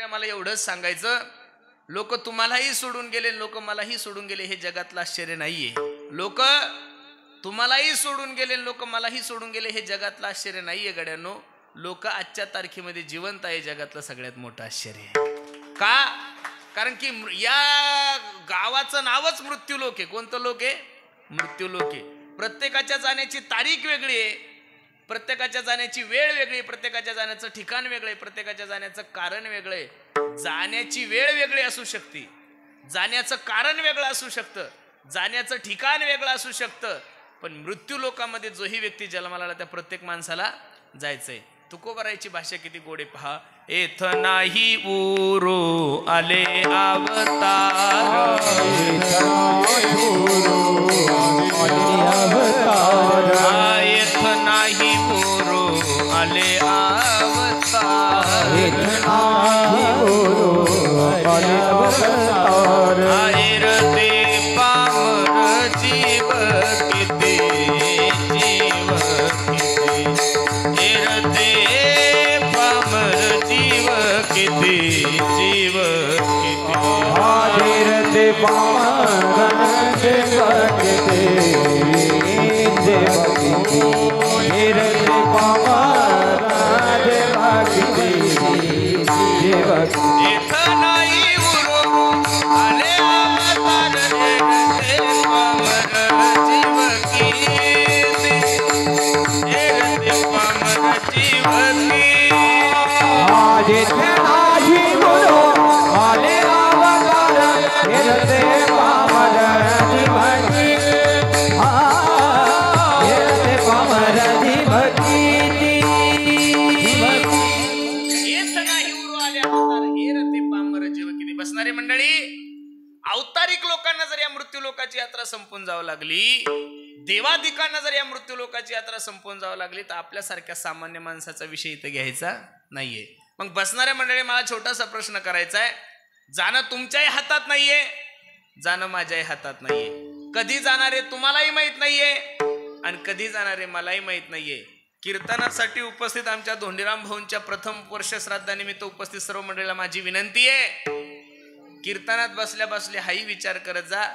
मला एवढंच सांगायचं, लोक तुम्हालाही सोडून गेले, लोक मलाही सोडून गेले, हे जगातलं आश्चर्य नाहीये. लोक तुम्हालाही सोडून गेले, लोक मलाही सोडून गेले, हे जगातलं आश्चर्य नाहीये गड्यांनो. लोक आजच्या तारखेमध्ये जिवंत आहे, जगातलं सगळ्यात मोठं आश्चर्य आहे. का? कारण की या गावाचं नावच मृत्यू लोक आहे. कोणतं लोक आहे? मृत्यू लोक आहे. प्रत्येकाच्या जाण्याची तारीख वेगळी आहे, प्रत्येकाच्या जाण्याची वेळ वेगळी, प्रत्येकाच्या जाण्याचं ठिकाण वेगळं आहे, प्रत्येकाच्या जाण्याचं कारण वेगळं आहे. जाण्याची वेळ वेगळी असू शकते, जाण्याचं कारण वेगळं असू शकतं, जाण्याचं ठिकाण वेगळं असू शकतं, पण मृत्यू लोकांमध्ये जोही व्यक्ती जन्माला आला त्या प्रत्येक माणसाला जायचंय. तुकोबारायची भाषा किती गोडे पहा. एथ नाही उरो आले अवतार, एथ नाही उरो आले अवतार, आयर ते पामर जीव किती, जीव किती, एर ते पामर जीव किती, जीव किती, आयर ते पामर जीव किती, जीव किती, एर ते पामर जीव किती, जीव किती. एथ नाही उरो आले अवतार, एर ते पामर जीव किती, एर ते पामर जीव किती. आज इथे नाही गुरु आले अवतार, एर ते पामर जीव किती, एर ते पामर जीव किती. येत नाही उरो आले अवतार, एर ते पामर जीव किती. बसणारी मंडळी, अवतारिक लोकांना जर या मृत्यू लोकाची यात्रा संपून जावं लागली, देवादिकांना जर या मृत्यू लोकाची यात्रा संपून जावं लागली, तर आपल्यासारख्या सामान्य माणसाचा विषय इथं घ्यायचा नाहीये. मग बसणाऱ्या मंडळी, मला छोटासा प्रश्न करायचा आहे. जाणं तुमच्याही हातात नाहीये, जाणं माझ्याही हातात नाहीये. कधी जाणार आहे तुम्हालाही माहित नाहीये, आणि कधी जाणार आहे मलाही माहित नाहीये. कीर्तनासाठी उपस्थित आमच्या धोंडीराम भाऊंच्या प्रथम वर्ष श्राद्धानिमित्त उपस्थित सर्व मंडळीला माझी विनंती आहे, कीर्तनात बसल्या बसल्या हाही विचार करत जा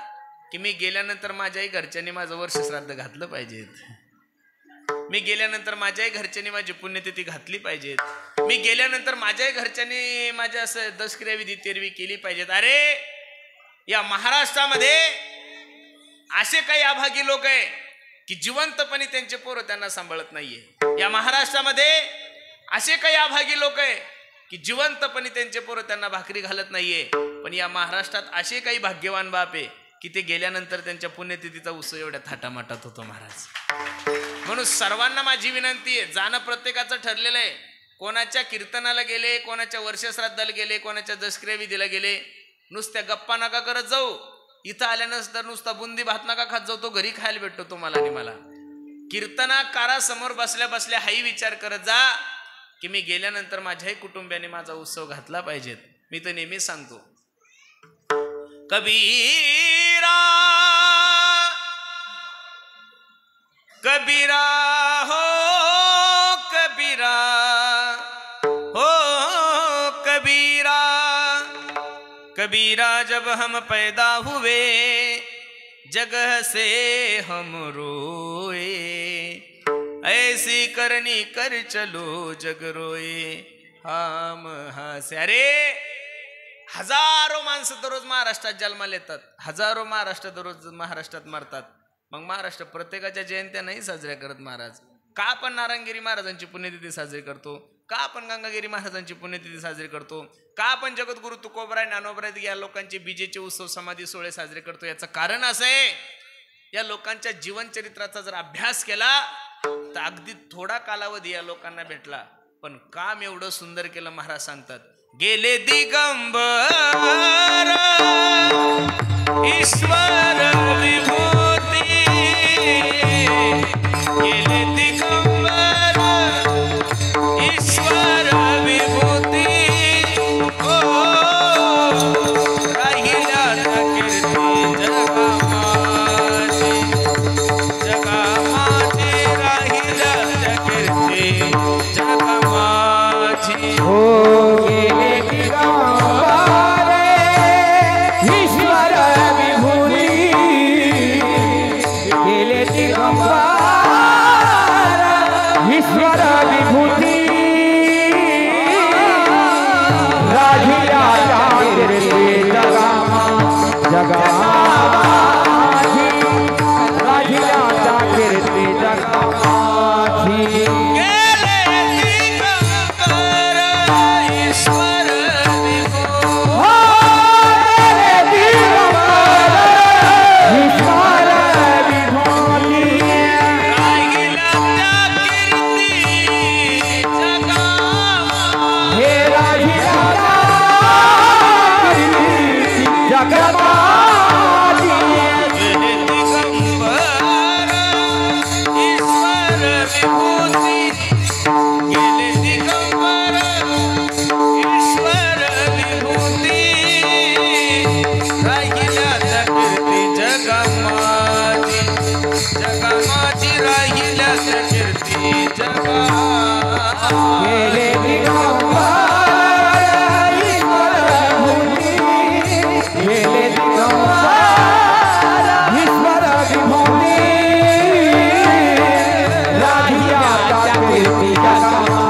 की मी गेल्यानंतर माझ्याही घरच्यांनी माझं वर्ष श्राद्ध घातलं पाहिजेत, मी गेल्यानंतर माझ्याही घरच्यांनी माझी पुण्यतिथी घातली पाहिजेत, मी गेल्यानंतर माझ्याही घरच्यांनी माझ्या असं दशक्रिया विधी तेरवी केली पाहिजेत. अरे या महाराष्ट्रामध्ये असे काही अभागी लोक आहे की जिवंतपणे त्यांचे पोरं त्यांना सांभाळत नाहीये. या महाराष्ट्रामध्ये असे काही अभागी लोक आहे की जिवंतपणे त्यांचे पोरं त्यांना भाकरी घालत नाहीये. पण या महाराष्ट्रात असे काही भाग्यवान बाप आहे की ते गेल्यानंतर त्यांच्या पुण्यतिथीचा उत्सव एवढ्या थाटामाटात होतो महाराज. म्हणून सर्वांना माझी विनंती आहे, जाणं प्रत्येकाचं ठरलेलं आहे. कोणाच्या कीर्तनाला गेले, कोणाच्या वर्षश्राद्धाला गेले, कोणाच्या दशक्रिया विधीला गेले, नुसत्या गप्पा नका करत जाऊ. इथं आल्यानंतर नुसता बुंदी भात नका खात जाऊ, तो घरी खायला भेटतो तुम्हाला आणि मला. कीर्तनाकारासमोर बसल्या बसल्या हाही विचार करत जा की मी गेल्यानंतर माझ्याही कुटुंबियाने माझा उत्सव घातला पाहिजेत. मी तर नेहमी सांगतो, कबीरा कबीरा हो कबीरा, हो कबीरा, कबीरा जब हम पैदा हुए जगह से हम रोए, ऐसी करनी कर चलो जग रोए हम हंसे. अरे हजारो माणसं दररोज महाराष्ट्रात जन्माला येतात, हजारो महाराष्ट्र दररोज महाराष्ट्रात मरतात. मग महाराष्ट्र प्रत्येकाच्या जयंत्या नाही साजऱ्या करत महाराज. का आपण नारायणगिरी महाराजांची पुण्यतिथी साजरी करतो, का आपण गंगागिरी महाराजांची पुण्यतिथी साजरी करतो, का आपण जगद्गुरु तुकोबराय ज्ञानोबराय या लोकांचे बीजेचे उत्सव समाधी सोहळे साजरे करतो? याचं कारण असं आहे, या लोकांच्या जीवनचरित्राचा जर अभ्यास केला तर अगदी थोडा कालावधी या लोकांना भेटला, पण काम एवढं सुंदर केलं. महाराज सांगतात, गेले दिगंबर ईश्वर विभूती, गेले दिगंबर ईश्वर विभूती, ओ राहिल्या कीर्ती जगामाची, जगामाची राहिल्या कीर्ती जगामाची. हो गेले राहिल्याच्या कीर्ती जगामा जगामाची राहिल्याच्या कीर्ती जगामाची गेले दिगंबर ईश्वर विभू ईश्वर विभूती राहिल्या त्या कीर्ती जगामा हे राहिल्याच्या कीर्ती जगामाची गेले दिगंबर ईश्वर विभूती गेले दिगंबर ईश्वर विभूती राहिल्या त्या कीर्ती जगामाची जगामाची राहिल्या त्या कीर्ती जगा गेले दिगंबर ईश्वर विभूती गेले दिगंबर ईश्वर विभूती राहिल्याच्या कीर्ती जगामा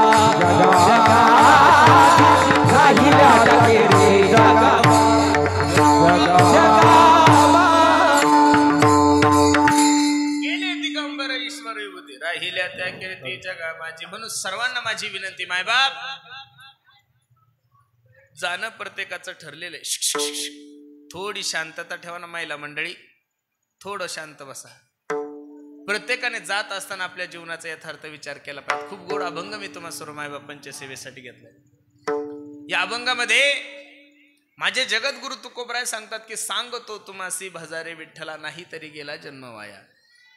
राहिल्याच्या कीर्ती जगामा गेले दिगंबर ईश्वर विभूती राहिल्या त्या कीर्ती जगामाची. म्हणून सर्वांना माझी विनंती मायबाप जाणं प्रत्येकाचं ठरलेलं आहे. थोडी शांतता ठेवा ना महिला मंडळी, थोडं शांत बसा. प्रत्येकाने जात असताना आपल्या जीवनाचा यथार्थ विचार केला पाहिजे. खूप गोड अभंग मी तुम्हा सर्व मायबापांच्या सेवेसाठी घेतलाय. या अभंगामध्ये माझे जगद्गुरु तुकोबराय सांगतात की सांगतो तुम्हासी भजारे विठ्ठला नाही तरी गेला जन्म वाया.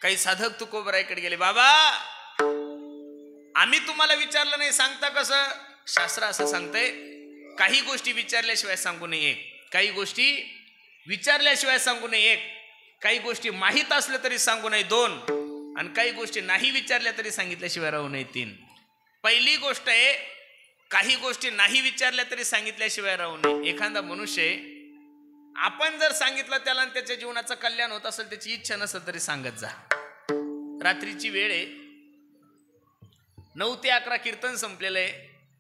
काही साधक तुकोबरायकडे गेले, बाबा आम्ही तुम्हाला विचारलं नाही सांगता कसं? शास्त्र असं सांगतंय काही गोष्टी विचारल्याशिवाय सांगू नये एक, काही गोष्टी विचारल्याशिवाय सांगू नये एक, काही गोष्टी माहीत असल्या तरी सांगू नये दोन, आणि काही गोष्टी नाही विचारल्या तरी सांगितल्याशिवाय राहू नये तीन. पहिली गोष्ट आहे काही गोष्टी नाही विचारल्या तरी सांगितल्याशिवाय राहू नये. एखादा मनुष्य आपण जर सांगितलं त्याला आणि त्याच्या जीवनाचं कल्याण होत असेल, त्याची इच्छा नसेल तरी सांगत जा. रात्रीची वेळ आहे, 9 ते 11 कीर्तन संपलेलं आहे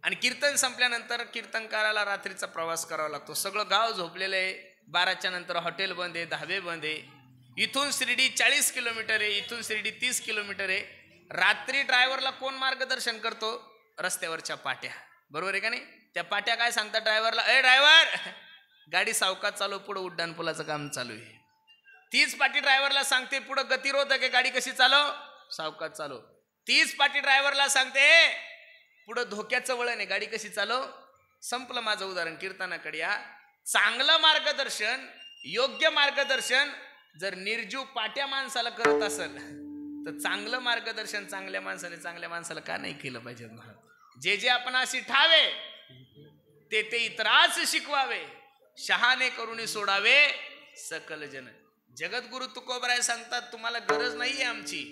आणि कीर्तन संपल्यानंतर कीर्तनकाराला रात्रीचा प्रवास करावा लागतो. सगळं गाव झोपलेलं आहे. 12च्या नंतर हॉटेल बंद आहे, धाबे बंद आहे. इथून शिर्डी 40 किलोमीटर आहे, इथून शिर्डी 30 किलोमीटर आहे. रात्री ड्रायव्हरला कोण मार्गदर्शन करतो? रस्त्यावरच्या पाट्या, बरोबर आहे का नाही? त्या पाट्या काय सांगतात ड्रायव्हरला, ए ड्रायव्हर गाडी सावकाश चालव, पुढे उड्डाण पुलाचं काम चालू आहे. तीच पाटी ड्रायव्हरला सांगते पुढे गतिरोधक आहे, गाडी कशी चालव, सावकाश चालव. तीच पाटी ड्रायव्हरला सांगते पुढे धोक्याचं वळण आहे, गाडी कशी चालव. संपलं माझं उदाहरण. कीर्तनाकडे या. चांगलं मार्गदर्शन, योग्य मार्गदर्शन जर निर्जीव पाट्या माणसाला करत असेल तर चांगलं मार्गदर्शन चांगल्या माणसाने चांगल्या माणसाला का नाही केलं पाहिजे? जे जे आपण अशी ठावे ते ते इतराच शिकवावे, शहाणे करून सोडावे सकल जन. जगद्गुरु तुकोबराय सांगतात तुम्हाला गरज नाहीये आमची,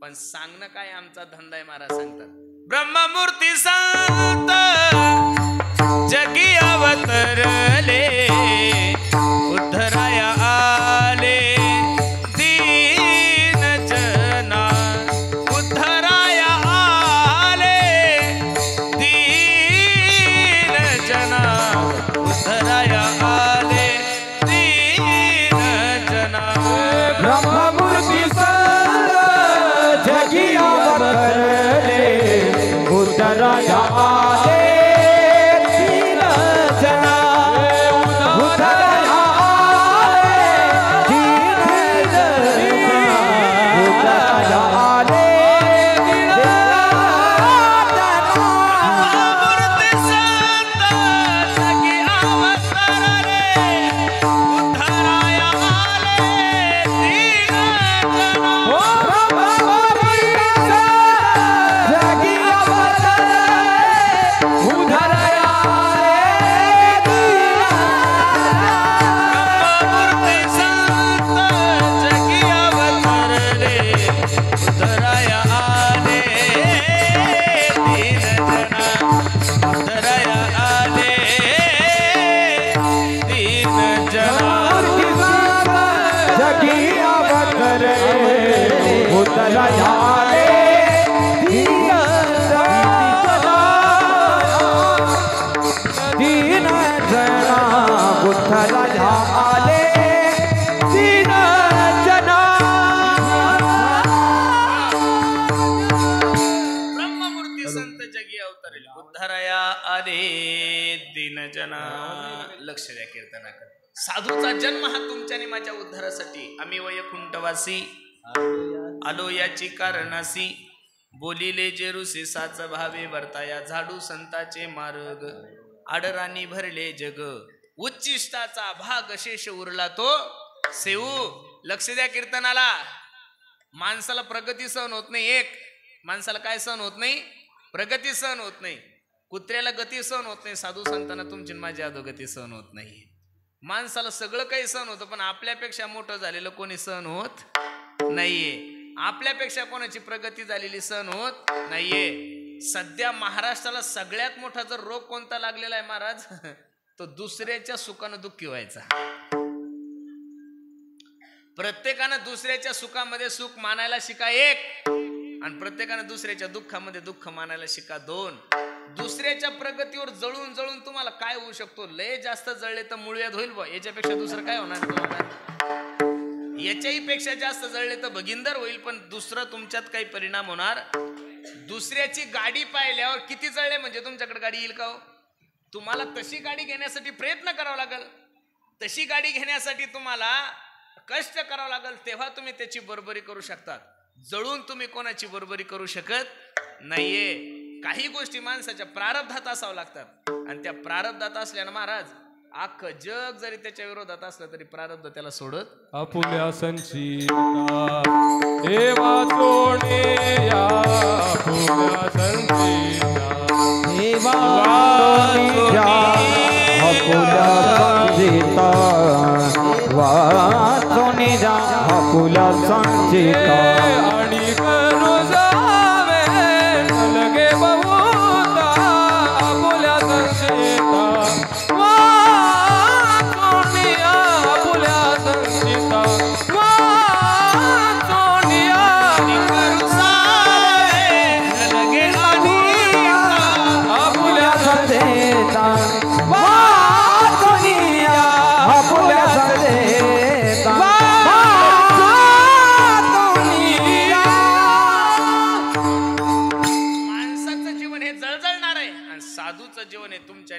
पण सांगणं काय आमचा धंदा आहे. महाराज सांगतात ब्रह्ममूर्ती संत जगी अवतरले, उद्धराया आले दीन जना, उद्धराया आले दीन जना, उद्धराया आले दीन जना. ब्रह्ममूर्ती संत जगी अवतरले, उद्धराया आले दीन जना, उद्धराया आले दीन जना, उद्धराया आले दीन जना. ब्रह्ममूर्ती संत जगी अवतरले, उद्धराया आले दीन जना. जगी अवतरले, उद्धराया आले दीन दीन जना विठ्ठला झाले दीन जना ब्रह्ममूर्ती संत जगी अवतरले उद्धाराया आले दीन जना. लक्ष द्या कीर्तनाकडे. साधूचा जन्म हा तुमच्या आणि माझ्या उद्धारासाठी. आम्ही वैकुंठवासी आलो याची कारणासी. बोलिले जेरुसे साच भावे वर्ताया झाडू संताचे मार्ग. आडराणी भरले जग उच्चिष्टाचा भाग शेष उरला तो सेऊ. लक्ष द्या कीर्तनाला. माणसाला प्रगती सहन होत नाही. एक माणसाला काय सहन होत नाही? प्रगती सहन होत नाही. कुत्र्याला गती सहन होत नाही. साधू संतांना तुमची माझी अधोगती सहन होत नाही. माणसाला सगळं काही सहन होतं पण आपल्यापेक्षा मोठं झालेलं कोणी सहन होत नाहीये. आपल्यापेक्षा कोणाची प्रगती झालेली सहन होत नाहीये. सध्या महाराष्ट्राला सगळ्यात मोठा जर रोग कोणता लागलेला आहे महाराज तो दुसऱ्याच्या सुखानं दुःखी व्हायचा. प्रत्येकानं दुसऱ्याच्या सुखामध्ये सुख मानायला शिका एक, आणि प्रत्येकानं दुसऱ्याच्या दुःखामध्ये दुःख मानायला शिका दोन. दुसऱ्याच्या प्रगतीवर जळून जळून तुम्हाला काय होऊ शकतो? लय जास्त जळले तर मुळव्याध होईल बा. याच्यापेक्षा दुसरं काय होणार तुम्हाला? याच्याही पेक्षा जास्त जळले तर भगिंदर होईल, पण दुसरं तुमच्यात काही परिणाम होणार. दुसऱ्याची गाडी पाहिल्यावर किती जळले म्हणजे तुमच्याकडे गाडी येईल का हो? तुम्हाला तशी गाडी घेण्यासाठी प्रयत्न करावा लागेल. तशी गाडी घेण्यासाठी तुम्हाला कष्ट करावं लागेल, तेव्हा तुम्ही त्याची बरोबरी करू शकता. जळून तुम्ही कोणाची बरोबरी करू शकत नाहीये. काही गोष्टी माणसाच्या प्रारब्धात असावं लागतात, आणि त्या प्रारब्धात असल्यानं महाराज अख्खं जग जरी त्याच्या विरोधात असलं तरी प्रारब्ध त्याला सोडत आपुल्या संचिता देवा सोने या आपुल्या संचिता देवा सोने या आपुल्या संचिता वाचोने या आपुल्या संचिता आणि करू जावे लगे बहुता आपुल्या संचिता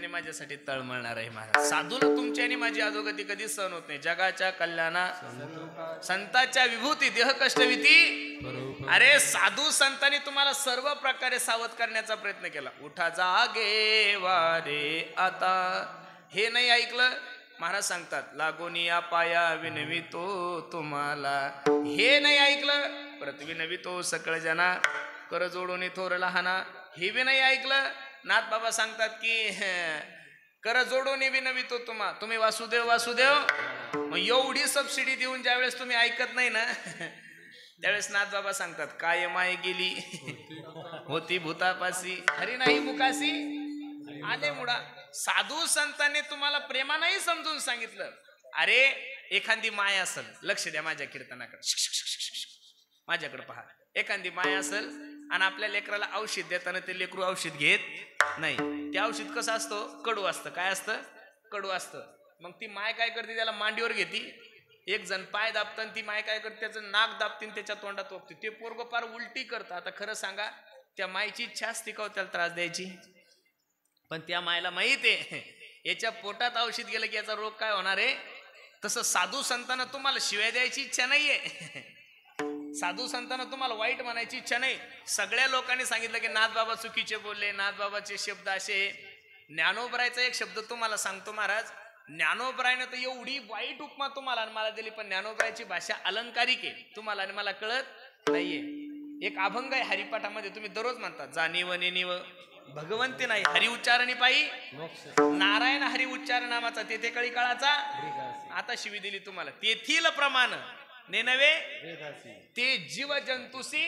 माझ्यासाठी तळमळणार आहे महाराज. साधूला तुमची आणि माझी अधोगती कधी सहन होत नाही. जगाच्या कल्याणा संतांच्या विभूती देह कष्टविती. अरे साधू संतांनी तुम्हाला सर्व प्रकारे सावध करण्याचा प्रयत्न केला. उठा जागे वारे आता. हे नाही ऐकलं महाराज सांगतात लागोनी या पाया विनवितो तुम्हाला. हे नाही ऐकलं परत विनवितो सकळ जना कर जोडून थोर लहाना. हे बी नाही ऐकलं नाथ बाबा सांगतात की कर जोडून विनवितो तुम्ही वासुदेव वासुदेव. मग एवढी सबसिडी देऊन ज्यावेळेस तुम्ही ऐकत नाही ना त्यावेळेस नाथ बाबा सांगतात काय माय गेली होती भूतापासी हरी नाही मुकासी आले मुडा. साधू संतांनी तुम्हाला प्रेमानेही समजून सांगितलं. अरे एखादी माय असेल, लक्ष द्या माझ्या कीर्तनाकडे, माझ्याकडे पहा. एखादी माय असेल आणि आपल्या लेकराला औषध देताना ते लेकरू औषध घेत नाही. ते औषध कसं असतं? कडू असतं. काय असतं? कडू असतं. मग ती माय काय करते? त्याला मांडीवर घेते. एक जण पाय दाबतं, ती माय काय करते? त्याचं नाक दाबते त्याच्या तोंडात ओकते. ते पोरग फार उलटी करतं. आता खरं सांगा त्या मायची इच्छा असते का त्याला त्रास द्यायची? पण त्या मायला माहित आहे याच्या पोटात औषध गेलं की याचा रोग काय होणार आहे. तसं साधू संतांना तुम्हाला शिवाय द्यायची इच्छा नाहीये. साधू संतांना तुम्हाला वाईट म्हणायची इच्छा नाही. सगळ्या लोकांनी सांगितलं की नाथ बाबा चुकीचे बोलले, नाथ बाबाचे शब्द असे. ज्ञानोबरायचा एक शब्द तुम्हाला सांगतो महाराज. ज्ञानोबरायनं तर एवढी वाईट उपमा तुम्हाला आणि मला दिली, पण ज्ञानोबरायची भाषा अलंकारिक आहे. तुम्हाला आणि मला कळत नाहीये. एक अभंग आहे हरिपाठामध्ये, तुम्ही दररोज म्हणतात जाणीव नेनिव भगवंती नाही हरि उच्चारणी पायी नारायण हरि उच्चार नामाचा तेथे कळी काळाचा. आता शिवी दिली तुम्हाला. तेथील प्रमाण नेनवे ते जीव जंतुसी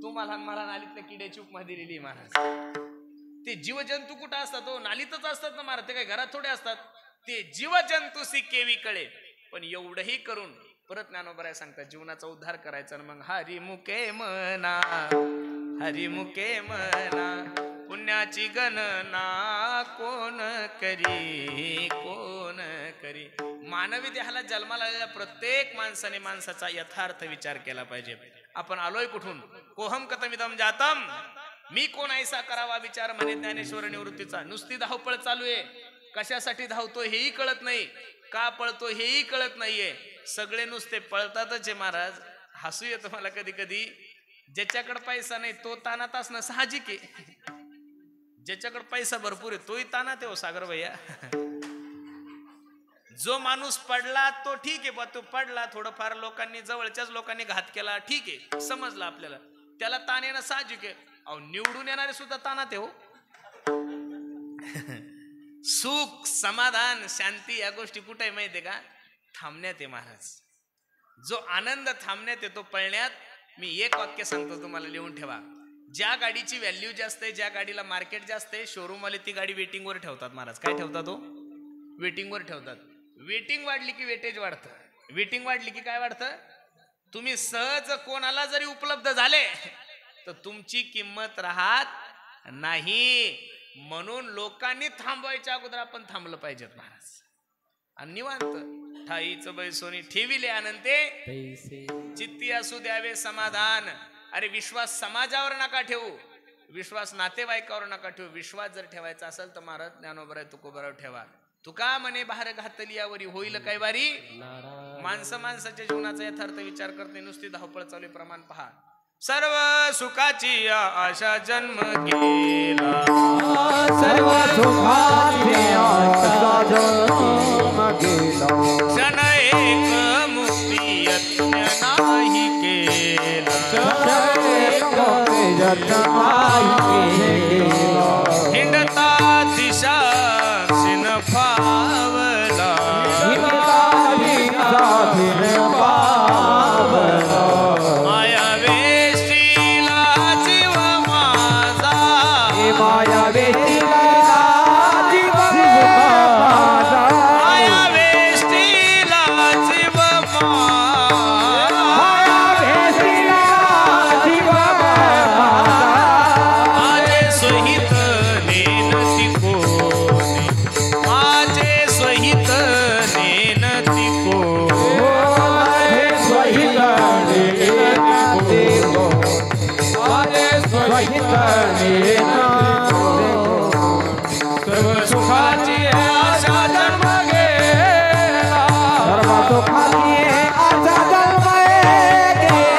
तुम्हाला मला नालीतल्या किड्याची उपमा दिलेली महाराज. ते जीव जंतू कुठं असतात? तो नालीतच असतात ना महाराज. ते काही घरात थोडे असतात. ते जीव जंतुसी केवी कळे. पण एवढंही करून परत ज्ञानोबराय सांगतात जीवनाचा उद्धार करायचा. मग हरिमुखे म्हणा हरिमुखे म्हणा पुण्याची गणना कोण करी कोण करी. मानवी देहाला जन्माला आलेल्या प्रत्येक माणसाने माणसाचा यथार्थ विचार केला पाहिजे. आपण आलोय कुठून? कोहम कथमिदम जातम, मी कोण ऐसा करावा विचार म्हणे ज्ञानेश्वर निवृत्तीचा. नुसती धावपळ चालू आहे, कशासाठी धावतो हेही कळत नाही, का पळतो हेही कळत नाहीये. सगळे नुसते पळतातच आहे महाराज. हसू येतं मला कधी कधी. ज्याच्याकडे पैसा नाही तो तानात असणं साहजिक आहे, ज्याच्याकडे पैसा भरपूर आहे तोही तानात आहे. हो सागर भैया, जो माणूस पडला तो ठीक आहे, तो पडला थोडंफार लोकांनी जवळच्याच लोकांनी घात केला ठीक आहे, समजलं आपल्याला, त्याला ताण येणं साहजिक आहे. अहो निवडून येणारे सुद्धा तानात आहे हो. सुख समाधान शांती या गोष्टी कुठे आहे माहितीये का? थांबण्यात आहे महाराज. जो आनंद थांबण्यात येतो पळण्यात. मी एक वाक्य सांगतो तुम्हाला, लिहून ठेवा. ज्या गाडीची व्हॅल्यू जास्त आहे, ज्या गाडीला मार्केट जास्त आहे, शोरूम वाले ती गाडी वेटिंगवर ठेवतात महाराज. काय ठेवतात हो? वेटिंगवर ठेवतात. वेटिंग वाढली की वेटेज वाढतं, वेटिंग वाढली की काय वाढतं? तुम्ही सहज कोणाला जरी उपलब्ध झाले तर तुमची किंमत राहत नाही. म्हणून लोकांनी थांबवायच्या अगोदर आपण थांबलं पाहिजेत महाराज. आणि निवांत ठाईचं बैसोनी ठेविले आनंदे चित्ती असू द्यावे समाधान. अरे विश्वास समाजावर नका ठेवू, विश्वास नातेवाईकावर नका ठेवू. विश्वास जर ठेवायचा असेल तर महाराज ज्ञानोबराय तुकोबरावर ठेवा. तुका म्हणे बाहेर घातली यावरी होईल काय वारी. माणसं माणसाच्या जीवनाचा यथार्थ विचार करते, नुसती धावपळ चालू प्रमाण पहा. सर्व सुखाची आशा जन्म गेला, सर्व सुखाची आशा जन्म गेला. क्षण एक मुक्ती यत्न नाही केला, हिंडता दिशा क्षीण फावला, माया वेशीला जीव माझा, माया वेशीला जीव माझा, माया वेशीला जीव माया वेशीला जीव माझा. माझे स्वहित नेनती कोणी, माझे स्वहित नेनती कोणी, माझे स्वहित नेनती कोणी, माझे स्वहित नेनती कोणी. सर्व सुखाची आशा जन्म गेला, सर्व सुखाची आशा जन्म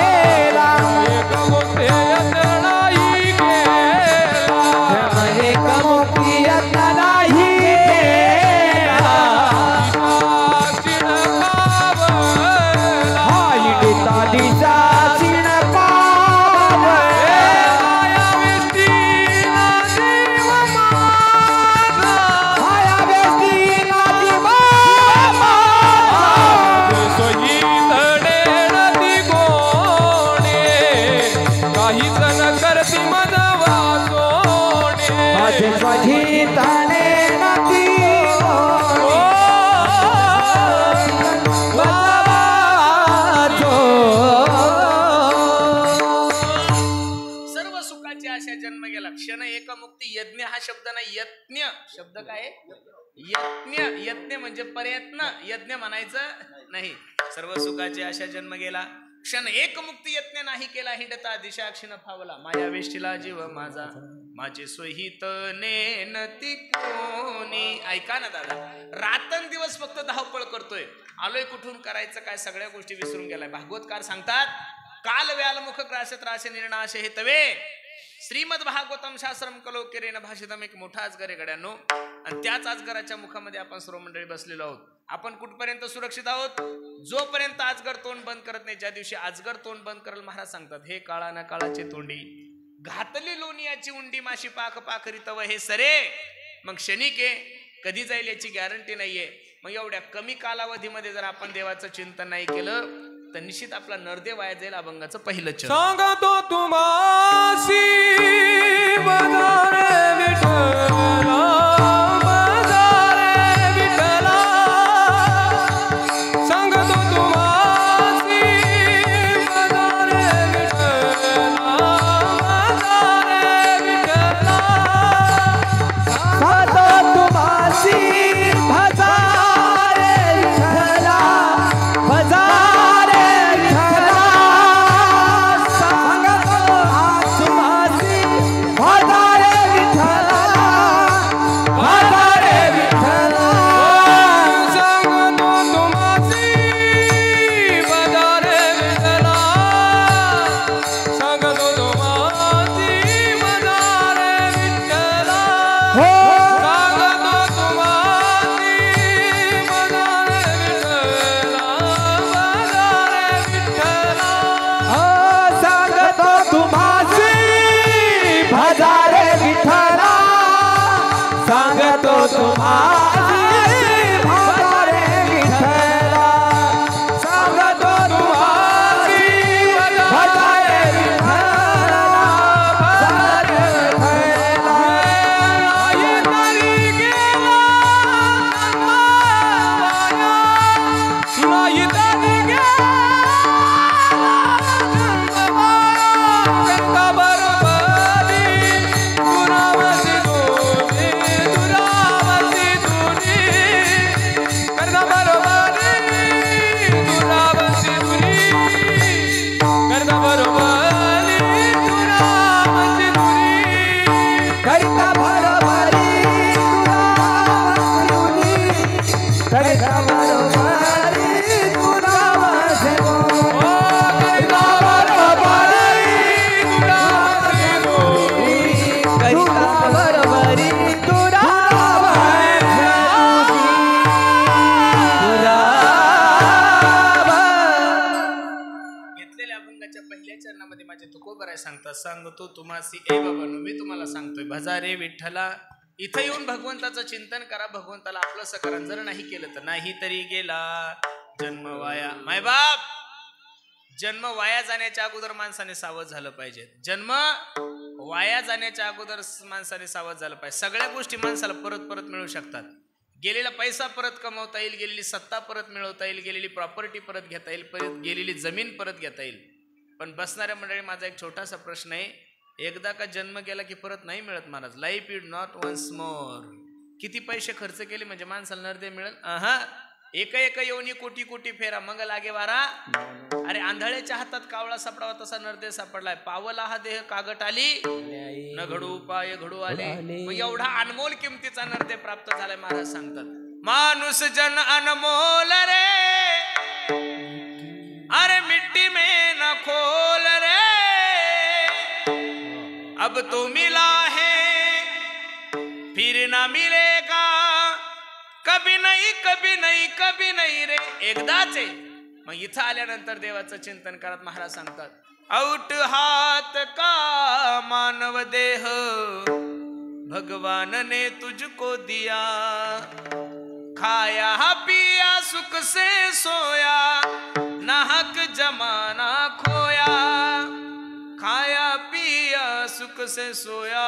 गेला. एक मुक्ती यत्न नाही केला, एक मुक्ती यत्न नाही केला. हिंडता दिशा क्षीण पावला, माया वेष्टीला जीव माझा, माया वेष्टीला जीव माझा. स्वहित नेणती कोणे, काहीच न करती मन वाचोणे. माझे स्वहित नेणती कोणी, वाचो. सर्व सुखाची आशा जन्म गेला. क्षण एक मुक्ती. यज्ञ हा शब्द नाही, यज्ञ शब्द काय? यज्ञ. यज्ञ म्हणजे प्रयत्न, यज्ञ म्हणायचं नाही. सर्व सुखाची आशा जन्म गेला, क्षण एक मुक्ती यज्ञ नाही केला, हिंडता दिशा क्षीण फावला, माया वेष्टीला जीव माझा, माझे स्वहित नेनती कोणी. ऐका ना दादा, रात्रंदिवस फक्त धावपळ करतोय. आलोय कुठून, करायचं काय, सगळ्या गोष्टी विसरून गेलाय. भागवतकार सांगतात, काल व्याल मुख ग्रास त्रासे निर्णाश हे तवे, श्रीमद भागवतम शास्त्रम कलोकेरेन भाषितम. एक मोठा अजगर आहे गड्यांनो, आणि त्याच अजगराच्या मुखामध्ये आपण सर्व मंडळी बसलेलो आहोत. आपण कुठपर्यंत सुरक्षित आहोत? जोपर्यंत अजगर तोंड बंद करत नाही. ज्या दिवशी अजगर तोंड बंद करेल, महाराज सांगतात, हे काळा ना काळाची तोंडी, घातली लोणियाची उंडी, माशी पाख पाखरी तव हे सरे. मग क्षणिक आहे, कधी जाईल याची गॅरंटी नाहीये. मग एवढ्या कमी कालावधीमध्ये जर आपण देवाचं चिंतन नाही केलं तर निश्चित आपला नरदेव वाया जाईल. अभंगाचं पहिलं चरण. सांगतो तुम्हासी बजारे विठ्ठला, बजारे विठ्ठला. सांगतो तुम्हासी बजारे विठ्ठला, बजारे विठ्ठला. तुम्हासी भजारे विठ्ठला सांगतो तुम्हासी भजारे विठ्ठला भजारे विठ्ठला आई तरी गेला नाही तरी गेला गंगा बरोबरी दुरावती दुनी दुरावती दुनी गंगा बरोबरी दुरावती दुनी गंगा बरोबरी दुरावती दुनी करिता भरभरी तुला करिता भरभरी तुला वासे ओ गंगा बरोबरी दुरावती दुनी करिता भरभरी तुला वासे घेतलेल्या अभंगाच्या पहिल्या चरणामध्ये माझे तुकोबराय सांगतात सांगतो तुम्हासी ए बाबांनो मी तुम्हाला सांगतोय भजारे विठ्ठला इथं येऊन भगवंताचं चिंतन करा भगवंताला आपलं करा जर नाही केलं तर नाही तरी गेला जन्म वाया मायबाप जन्म वाया जाण्याच्या अगोदर माणसाने सावध झालं पाहिजे जन्म वाया जाण्याच्या अगोदर माणसाने सावध झालं पाहिजे सगळ्या गोष्टी माणसाला परत परत मिळू शकतात गेलेला पैसा परत कमवता येईल गेलेली सत्ता परत मिळवता येईल गेलेली प्रॉपर्टी परत घेता येईल परत गेलेली जमीन परत घेता येईल पण बसणाऱ्या मंडळी माझा एक छोटासा प्रश्न आहे एकदा का जन्म गेला की परत नाही मिळत Maharaj life is not once more किती पैसे खर्च केले म्हणजे माणसाला नरदे मिळेल एक एक येऊनी कोटी कोटी फेरा मग लागे वारा अरे आंधळ्याच्या हातात कावळा सापडावा तसा नरदे सापडलाय पावला हा देह कागट आली न घडू पाय घडू आले मग एवढा अनमोल किमतीचा नरदे प्राप्त झालाय महाराज सांगतात माणूस जन अनमोल रे अरे मिट्टी में न खोल रे अब तो मिला है फिर ना मिलेगा कभी नहीं कभी नहीं कभी नहीं रे एकदाच आहे मग इथं आल्यानंतर देवाचं चिंतन करत महाराज सांगतात औट हात का मानव देह भगवान ने तुझको दिया खाया पिया सुख से सोया नाहक जमाना खोया खाया पिया सुख से सोया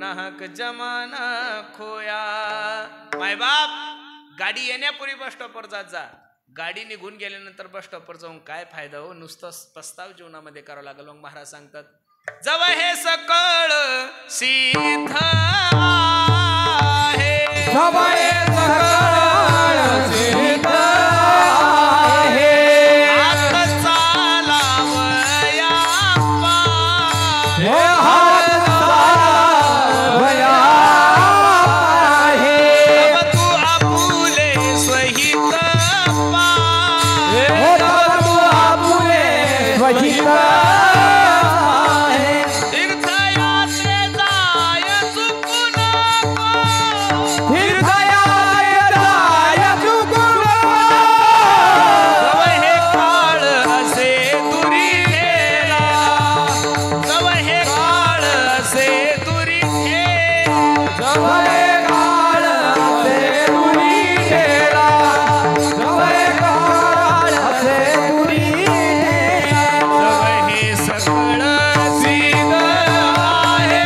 नाहक जमाना खोया माय बाप गाडी येण्यापूर्वी बस स्टॉपवर जात जा गाडी निघून गेल्यानंतर बस स्टॉपवर जाऊन काय फायदा हो नुसतं प्रस्ताव जीवनामध्ये करावं लागलं मग महाराज सांगतात जवळ हे सकळ सिद्ध आहे सवय सकळ सिद्ध आहे हात चालावया पाय. हे हात चालावया आहे तब तू आपुले स्वहित पाय. हे तू आपुले स्वहित आहे तीर्थयात्रे जाय चुकू नको. तीर्थयात्रेला चुकू जव हे काळ असे दुरी गेला. जव हे काळ असे दुरी गेला. जवळ काळ असे दुरी गेला जवळ काळ असे दुरी गेला जव हे सकळ सिद्ध आहे.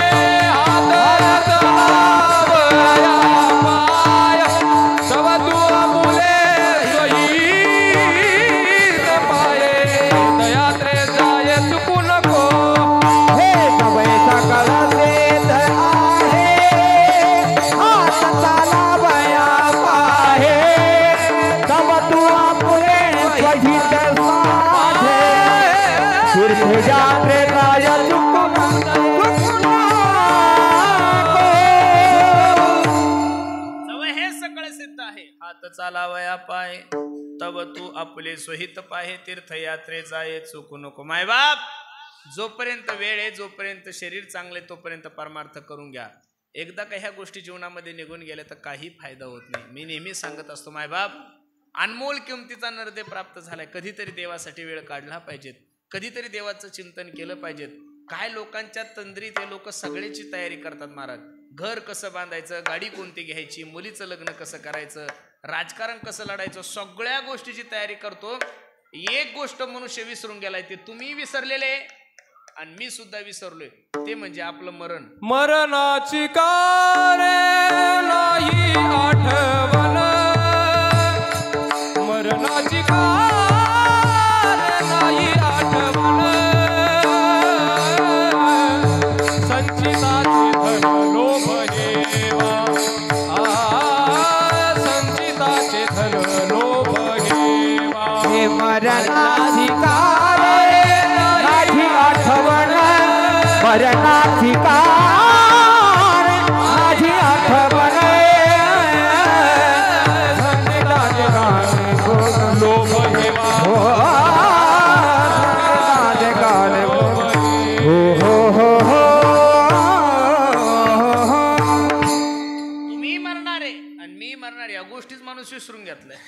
हात चालावया पाय तव तू आपुले स्वहित पाये तीर्थयात्रे जाय चुकू नको हे सवय सकळ सिद्ध आहे हात चालावया पाहे तव तू आपुले स्वहित साधे तीर्थयात्रे जाय चुकू नको जव हे सकळ सिद्ध आहे हात चालावया पाय तव तू आपले स्वहित पाहे तीर्थयात्रे जाय चुकू नको मायबाप जोपर्यंत वेळ आहे जोपर्यंत शरीर चांगले तोपर्यंत परमार्थ करून घ्या एकदा का ह्या गोष्टी जीवनामध्ये निघून गेल्या तर काही फायदा होत नाही मी नेहमी सांगत असतो मायबाप अनमोल किमतीचा नरदे प्राप्त झालाय कधीतरी देवासाठी वेळ काढला पाहिजेत कधीतरी देवाचं चिंतन केलं पाहिजेत काय लोकांच्या तंद्रीत हे लोक सगळ्याची तयारी करतात महाराज घर कसं बांधायचं, गाडी कोणती घ्यायची, मुलीचं लग्न कसं करायचं, राजकारण कसं लढायचं, सगळ्या गोष्टीची तयारी करतो. एक गोष्ट मनुष्य विसरून गेलाय, ते तुम्ही विसरलेले आणि मी सुद्धा विसरलोय, ते म्हणजे आपलं मरण. मरणाची कारे नाही आठवण, मरणाची कारे नाही आठवण, संचिताची धन लोभ हेवा, संचिताचे धन लोभ हेवा. हे मरणाची कारे माझी आठवण, मरणाची कारे माझी आठवण, संचिताचे धन लोभ हेवा, तुम्ही मरणारे आणि मी मरणार, या गोष्टीच माणूस विसरून घेतलाय.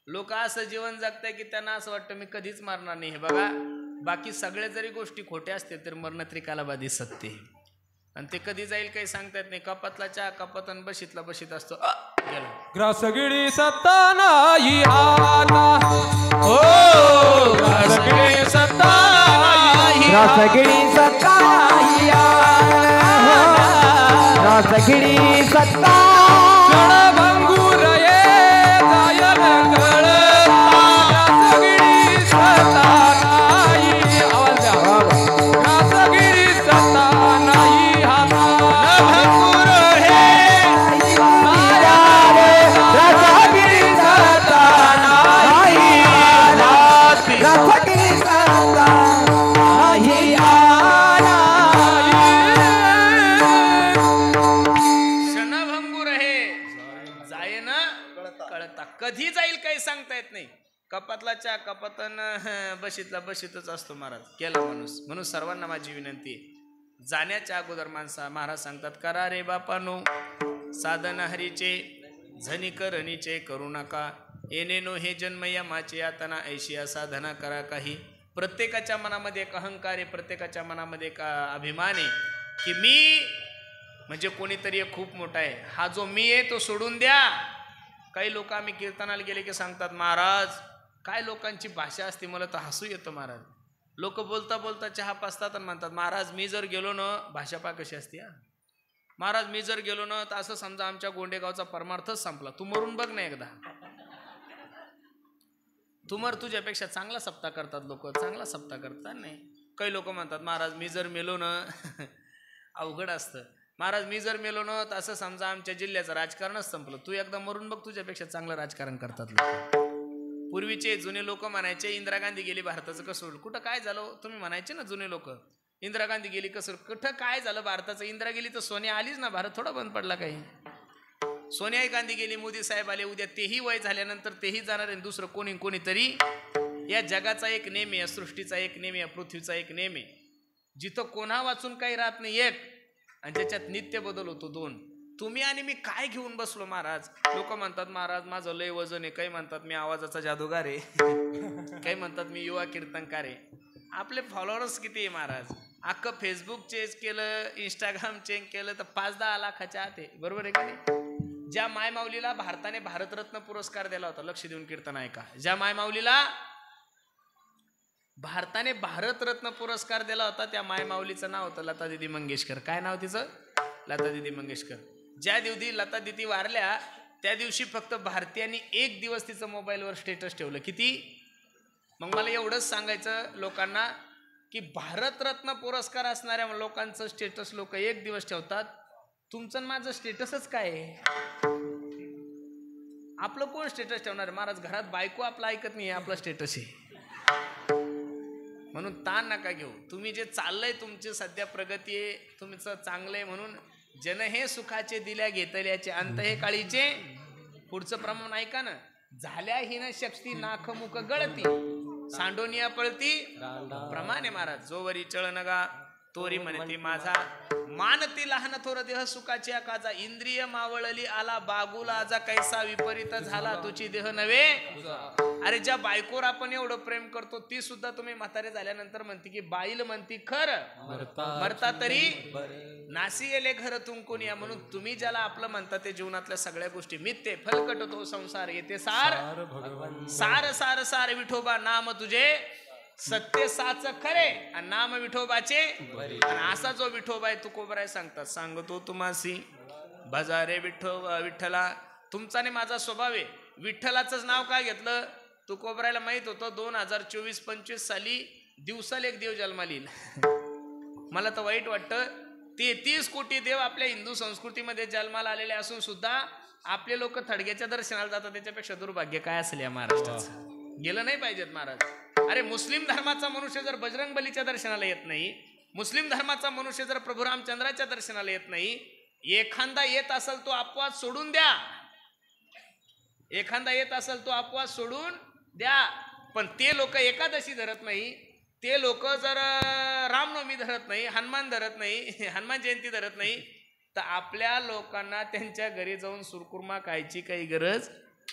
लोक असं जीवन जगताय की त्यांना असं वाटतं मी कधीच मरणार नाही. हे बघा, बाकी सगळे जरी गोष्टी खोट्या असते तर मरण त्रिकालाबाधी सत्य, आणि ते कधी जाईल काही सांगता येत नाही. कपातला चहा कपातन बशीतला बशीत असतो, गेला. ग्रासगिरी सत्ता नाही आता, हो ग्रासगिरी सत्ता नाही, रसगिरी सत्ता रसगिरी सत्ता भंगूर ये जायल गळ, ग्रासगिरी सत्ता नाही, आवाज द्या, ग्रासगिरी सत्ता नाही आता, भंगूर हे रसगिरी सत्ता नाही, रसगिरी सत्ता नाही आला. क्षणभंगूर हे जाय ना कळता, कधी जाईल काही सांगता येत नाही. कपातला चहा कपातन बशीतला बशीतच असतो महाराज, केला माणूस. म्हणून सर्वांना माझी विनंती आहे, जाण्याच्या अगोदर महाराज सांगतात, करा रे बापानो साधन हरीचे, झनिकरणीचे करू नका, येणेनो हे जन्म यमाचे यातना, ऐशिया साधना करा काही. प्रत्येकाच्या मनामध्ये एक अहंकार आहे, प्रत्येकाच्या मनामध्ये एक अभिमान आहे की मी म्हणजे कोणीतरी एक खूप मोठा आहे. हा जो मी आहे तो सोडून द्या. काही लोक आम्ही कीर्तनाला गेले की सांगतात, महाराज काय लोकांची भाषा असते, मला तर हसू येतं महाराज. लोक बोलता बोलता चहा पाजतात आणि म्हणतात, महाराज मी जर गेलो ना, भाषा पा कशी असते हा, महाराज मी जर गेलो ना तर असं समजा आमच्या गोंडेगावचा परमार्थच संपला. तू मरून बघ ना एकदा. तुमर तुझ्यापेक्षा चांगला सप्ताह करतात लोक, चांगला सप्ताह करतात नाही. काही लोक म्हणतात, महाराज मी जर मेलो ना अवघड असतं, महाराज मी जर मेलो ना तर असं समजा आमच्या जिल्ह्याचं राजकारणच संपलं. तू एकदा मरून बघ, तुझ्यापेक्षा चांगलं राजकारण करतात लोक. पूर्वीचे जुने लोक म्हणायचे, इंदिरा गांधी गेली भारताचं कसं, कुठं काय झालं तुम्ही म्हणायचे ना जुने लोक, इंदिरा गांधी गेली कसं, कुठं काय झालं भारताचं, इंदिरा गेली तर सोनिया आलीच ना, भारत थोडा बंद पडला काही. सोनिया गांधी गेली, मोदी साहेब आले, उद्या तेही वय झाल्यानंतर तेही जाणार आहे, दुसरं कोणीतरी. या जगाचा एक नेम आहे, या सृष्टीचा एक नेम आहे, या पृथ्वीचा एक नेम आहे, जिथं कोणा वाचून काही राहत नाही एक, आणि ज्याच्यात नित्य बदल होतो दोन. तुम्ही आणि मी काय घेऊन बसलो महाराज. लोक म्हणतात, महाराज माझं लय वजन आहे, काही म्हणतात मी आवाजाचा जादूगार आहे, काही म्हणतात मी युवा कीर्तनकार आहे. आपले फॉलोअर्स किती आहे महाराज, अख्खं फेसबुक चेंज केलं, इंस्टाग्राम चेंज केलं तर 5-10 लाखाच्या आत आहे, बरोबर आहे का नाही. ज्या मायमाऊलीला भारताने भारतरत्न पुरस्कार दिला होता, लक्ष देऊन कीर्तन ऐका, ज्या मायमाऊलीला भारताने भारतरत्न पुरस्कार दिला होता त्या मायमाऊलीचं नाव होतं लता दीदी मंगेशकर. काय नाव तिचं, लता दीदी मंगेशकर. ज्या दिवशी लता दीदी वारल्या त्या दिवशी फक्त भारतीयांनी 1 दिवस तिचं मोबाईलवर स्टेटस ठेवलं. किती, मग मला एवढंच सांगायचं लोकांना की भारतरत्न पुरस्कार असणाऱ्या लोकांचं स्टेटस लोक 1 दिवस ठेवतात. तुमचं माझं स्टेटसच काय आहे, आपलं कोण स्टेटस ठेवणार महाराज. घरात बायको आपलं ऐकत नाही, आपला स्टेटस आहे. म्हणून ताण नका घेऊ. तुम्ही जे चाललंय, तुमची सध्या प्रगती आहे, तुमचं चांगलं आहे, म्हणून जन हे सुखाचे दिल्या घेतल्याचे अंत हे काळीचे. पुढचं प्रमाण ऐका ना, झाल्या हिन शक्ती नाख मुख गळती, सांडोनिया पळती प्रमाणे महाराज. जोवरी चळनगा तोरी म्हणती माझा मानती लहान थोर देह सुखाची काजा इंद्रिय मावळली आला बागुला आजा कैसा विपरीत झाला तुझी देह नव्हे. अरे ज्या बायकोवर आपण एवढं प्रेम करतो ती सुद्धा तुम्ही म्हातारे झाल्यानंतर म्हणते की बाईल म्हणती खर मरता तरी नासी गेले घर तुमकून या. म्हणून तुम्ही ज्याला आपलं म्हणता ते जीवनातल्या सगळ्या गोष्टी मिथ्ये फलकट तो संसार येते सार सार सार सार विठोबा नाम तुझे सत्य साच खरे आणि नाम विठोबाचे. आणि असा जो विठोबा आहे तुकोबराय सांगतात सांगतो तुम्हासी भजारे विठ्ठला. तुमचा आणि माझा स्वभाव आहे. विठ्ठलाचंच नाव काय घेतलं तुकोबरायला माहित होतं 2024-25 साली दिवसाला एक देव जन्माला येईल. मला तर वाईट वाटतं 33 कोटी देव आपल्या हिंदू संस्कृतीमध्ये जन्माला आलेले असून सुद्धा आपले लोक थडग्याच्या दर्शनाला जातात. त्याच्यापेक्षा दुर्भाग्य काय असेल या महाराष्ट्राचं. गेलं नाही पाहिजेत महाराज. अरे मुस्लिम धर्माचा मनुष्य जर बजरंग बलीच्या दर्शनाला येत नाही, मुस्लिम धर्माचा मनुष्य जर प्रभू रामचंद्राच्या दर्शनाला येत नाही, एखादा येत असेल तो अपवाद सोडून द्या. एखादा येत असेल तो अपवाद सोडून द्या. पण ते लोक एकादशी धरत नाही, ते लोक जर रामनवमी धरत नाही, हनुमान धरत नाही, हनुमान जयंती धरत नाही, तर आपल्या लोकांना त्यांच्या घरी जाऊन सुरकुर्मा खायची काही गरज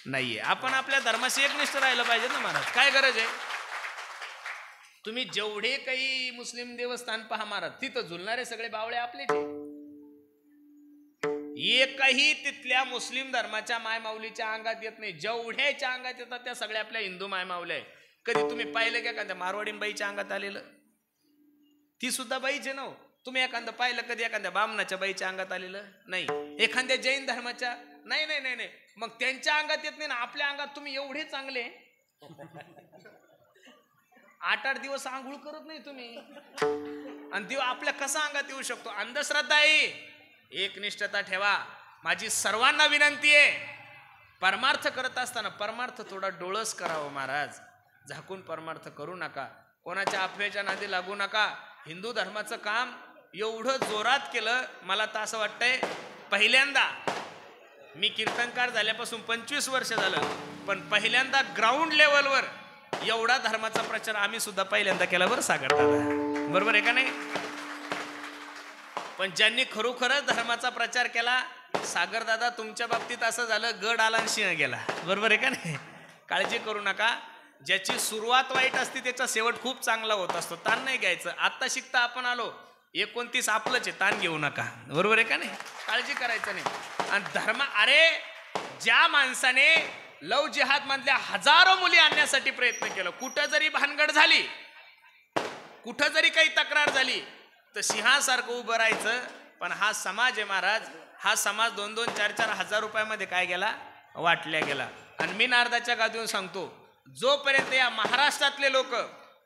नाहीये. आपण आपल्या धर्माशी एकनिष्ठ राहिलं पाहिजे ना महाराज. काय गरज आहे. तुम्ही जेवढे काही मुस्लिम देवस्थान पहा महाराज तिथं झुलणारे सगळे बावळे आपलेच. एकही तिथल्या मुस्लिम धर्माच्या मायमाऊलीच्या अंगात येत नाही. जेवढ्याच्या अंगात येतात त्या सगळ्या आपल्या हिंदू मायमाऊल्या. कधी तुम्ही पाहिलं का एखाद्या मारवाडीन बाईच्या अंगात आलेलं? ती सुद्धा बाईचे ना. तुम्ही एखादं पाहिलं कधी एखाद्या बामणाच्या बाईच्या अंगात आलेलं? नाही. एखाद्या जैन धर्माच्या? नाही नाही नाही नाही. मग त्यांच्या अंगात येत नाही ना. आपल्या अंगात तुम्ही एवढे चांगले 8-8 दिवस आंघोळ करत नाही तुम्ही, आणि देव आपल्या कसा अंगात येऊ शकतो? अंधश्रद्धा आहे. एकनिष्ठता ठेवा. माझी सर्वांना विनंती आहे, परमार्थ करत असताना परमार्थ थोडा डोळस करावं महाराज. झाकून परमार्थ करू नका. कोणाच्या अफवेच्या नादी लागू नका. हिंदू धर्माचं काम एवढं जोरात केलं. मला तर असं वाटतंय पहिल्यांदा, मी कीर्तनकार झाल्यापासून 25 वर्ष झालं, पण पहिल्यांदा ग्राउंड लेवलवर एवढा धर्माचा प्रचार आम्ही सुद्धा पहिल्यांदा केला बरं सागर दादा. बरोबर आहे का नाही? पण ज्यांनी खरोखरच धर्माचा प्रचार केला, सागर दादा तुमच्या बाबतीत असं झालं गड आला आणि सिंह गेला. बरोबर आहे का नाही? काळजी करू नका. ज्याची सुरुवात वाईट असते त्याचा शेवट खूप चांगला होत असतो. ताण नाही घ्यायचं. आत्ता शिकता आपण आलो, 29 आपलंच आहे, ताण घेऊ नका. बरोबर आहे का नाही? काळजी करायचं नाही. आणि धर्म, अरे ज्या माणसाने लव जिहाद मधल्या हजारो मुली आणण्यासाठी प्रयत्न केला, कुठं जरी भानगड झाली, कुठं जरी काही तक्रार झाली, तर सिंहासारखं उभं राहायचं. पण हा समाज आहे महाराज, हा समाज 2-2, 4-4 हजार रुपयामध्ये काय गेला? वाटल्या गेला. आणि मी नारदाच्या गादीवर सांगतो, जोपर्यंत या महाराष्ट्रातले लोक,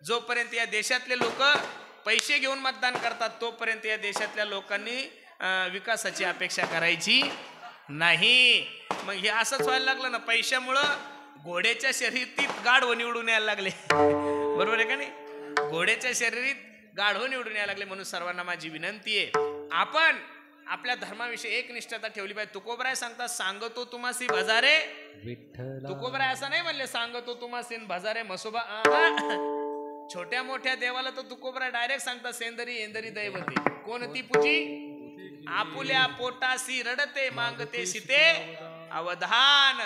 जोपर्यंत या देशातले लोक पैसे घेऊन मतदान करतात, तोपर्यंत या देशातल्या लोकांनी विकासाची अपेक्षा करायची नाही. मग हे असंच व्हायला लागलं ना, पैशामुळं घोड्याच्या शर्यतीत गाढव निवडून यायला लागले. बरोबर आहे का नाही? घोड्याच्या शर्यतीत गाढव निवडून यायला लागले. म्हणून सर्वांना माझी विनंती आहे, आपण आपल्या धर्माविषयी एक निष्ठता ठेवली पाहिजे. तुकोबराय सांगतात सांगतो तुम्हासी भजारे विठ्ठला. तुकोबराय असं नाही म्हणले सांगतो तुम्हासी भजारे मसोबा. छोट्या मोठ्या देवाला तर तुकोबराय डायरेक्ट सांगतात सेंदरी एंदरी दैवते. कोणती पूजी? आपुल्या पोटासी रडते मागते सीते अवधान.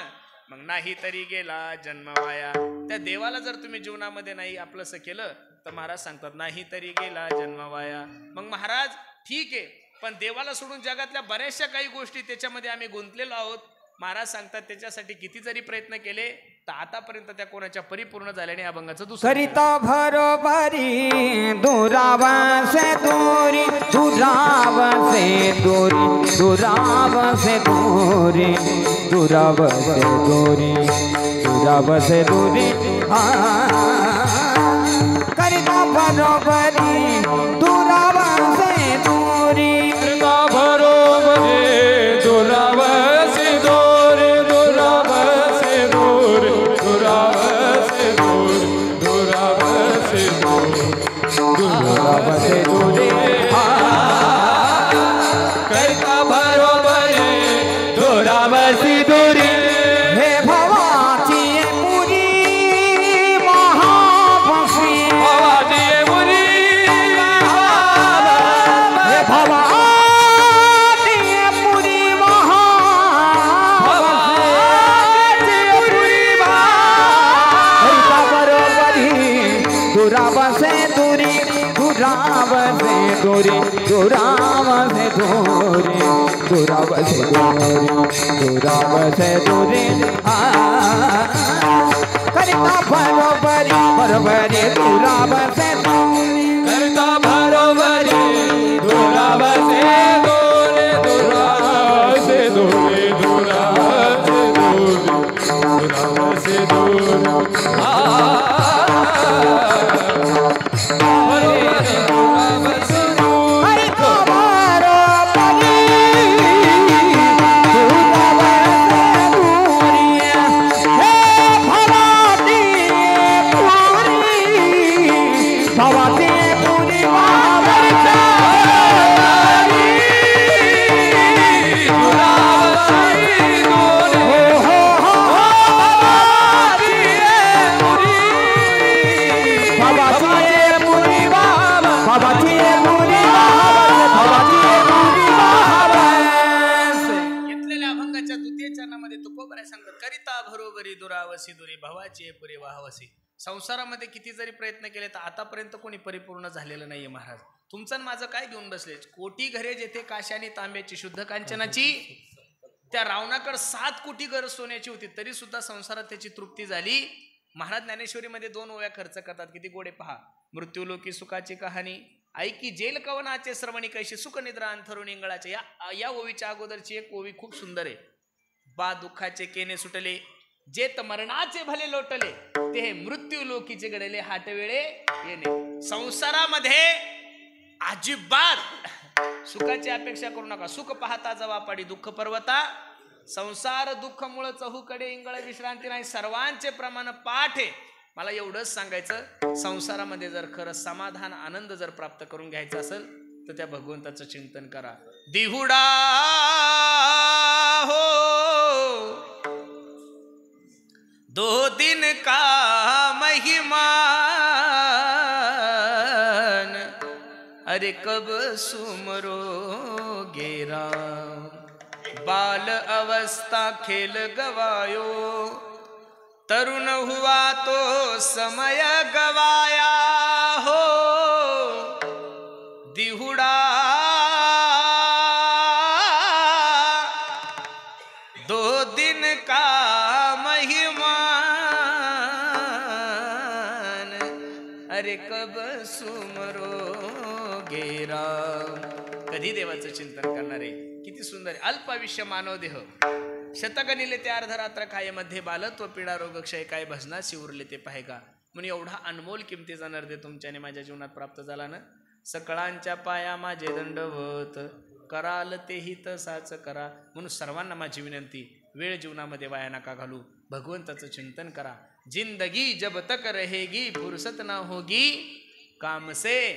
मग नाही तरी गेला जन्म वाया. त्या देवाला जर तुम्ही जीवनामध्ये नाही आपलंसं केलं तर महाराज सांगतात नाही तरी गेला जन्म वाया. मग महाराज ठीक आहे, पण देवाला सोडून जगातल्या बऱ्याचशा काही गोष्टी त्याच्यामध्ये आम्ही गुंतलेलो आहोत. महाराज सांगतात त्याच्यासाठी किती जरी प्रयत्न केले तर आतापर्यंत त्या कोणाच्या परिपूर्ण झाल्याने अभंगाचं दुसरं करिता भरोबरी दुरावा से दूरी, दुरावा से दूरी, दुरावा से दूरी, दुरावा से दूरी, दुरावा से दूरी. करिता भरोबरी दुरावा से दूरी, करिता भरोबरी दुरावा से दूरी, दुरावा से दूरी, दुरावा से दूरी, दुरावा से दूरी, दुरावा से दूरी. करिता भरोबरी दुरावा से दूरी. हे भवाची पुरी महाभसी, भवाची पुरी हे भवा दुरावसे दुरे करिता बरोबरी बरोबरी दुरावसे करता बरोबरी दुरावसे दोरे दुरावसे दोरे दुरावसे दोरे भवाचे पुरे वाहवसे. संसारामध्ये किती जरी प्रयत्न केले तर आतापर्यंत कोणी परिपूर्ण झालेलं नाहीये महाराज. तुमचं माझं काय घेऊन बसले. कोटी घरे जेथे काशानी तांब्याची शुद्ध कांचनाची, त्या रावणाकडे 7 कोटी घर सोन्याची होती तरी सुद्धा संसारात त्याची तृप्ती झाली. महाराज ज्ञानेश्वरीमध्ये 2 ओव्या खर्च करतात. किती गोडे पहा. मृत्यूलोकी सुखाची कहाणी ऐकी जेल कवनाचे श्रवणी कैशी सुख निद्रा अंथरुण इंगळाचे. या ओवीच्या अगोदरची एक ओवी खूप सुंदर आहे. बा दुःखाचे केने सुटले जेत मरणाचे भले लोटले ते मृत्यू लोकीचे घडले हाट वेळे येणे. संसारामध्ये अजिबात सुखाची अपेक्षा करू नका. सुख पाहता जवा पाडी दुःख पर्वता. संसार दुःख मुळे चहूकडे इंगळ विश्रांती नाही. सर्वांचे प्रमाण पाठ आहे. मला एवढंच सांगायचं, संसारामध्ये जर खरं समाधान आनंद जर प्राप्त करून घ्यायचा असेल तर त्या भगवंताचं चिंतन करा. दिहुडा हो 2 दिन का महिमान अरे कब सुमरोगे राम. बाल अवस्था खेल गवायो तरुण हुआ तो समय गवाया हो. दिहुडा 2 दिन का महिमान अरे कब सुमरोगे राम. कधी देवाचं चिंतन करणार आहे. किती सुंदर आहे. अल्पायुष्य मानव देह शतगणिले ते अर्धरात्र काय मध्ये बालत्व पीडा रोग क्षय काय भजना शिवरले ते पाहे का. म्हणून एवढा अनमोल किमतीचा नर्दे तुमच्याने माझ्या जीवनात प्राप्त झाला ना. सकळांच्या पाया माझे दंडवत कराल तेही तसाच करा. म्हणून सर्वांना माझी विनंती, वेळ जीवनामध्ये वाया नका घालू. भगवंताचं चिंतन करा. जिंदगी जब तक रहेगी फुर्सत ना होगी काम से.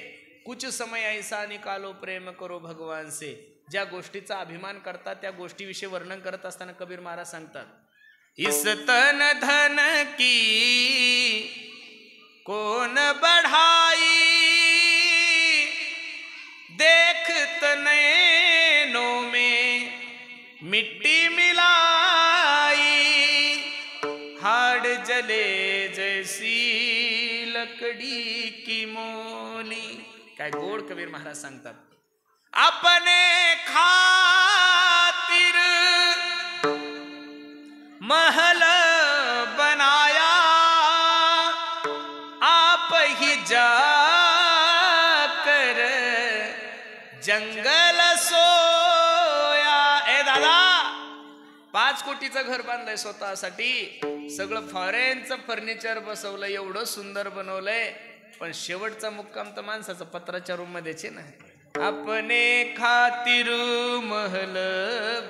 कुछ समय ऐसा निकालो प्रेम करो भगवान से. ज्या गोष्टीचा अभिमान करतात त्या गोष्टीविषयी वर्णन करत असताना कबीर महाराज सांगतात, इस तन धन की कौन बढ़ाई देखत नैनों में मिट्टी मिलाई. हाड़ जले जैसी लकड़ी की मोली. काय गोड कबीर महाराज सांगतात. अपने खातिर महल बनाया आप ही जाकर जंगल सोया. ए दादा 5 कोटीचं घर बांधलंय स्वतःसाठी. सगळं फॉरेनचं फर्निचर बसवलं, एवढं सुंदर बनवलंय, पण शेवटचा मुक्काम तर माणसाचा पत्राच्या रूम मध्येच आहे ना. अपने खातिर महल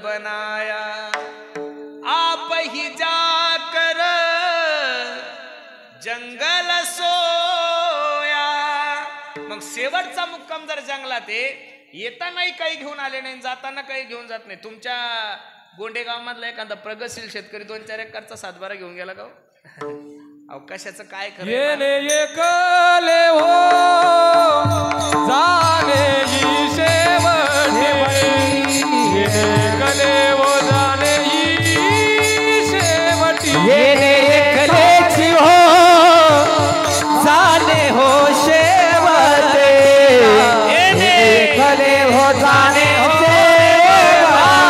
बनाया आप ही जाकर जंगल सोया. मग शेवटचा मुक्काम जर जंगलात आहे, येतानाही काही घेऊन आले नाही, जाताना काही घेऊन जात नाही. तुमच्या गोंडेगाव मधला एखादा प्रगतशील शेतकरी 2-4 एकरचा 7-12 घेऊन गेला का? अवकाशाचं काय खरं. ये कले हो जाने ही शेवटी. ये कले हो जाने ही शेवटी. येणे एकलेची हो जाणे हो शेवटे. येणे एकले हो जाणे हो शेवटे.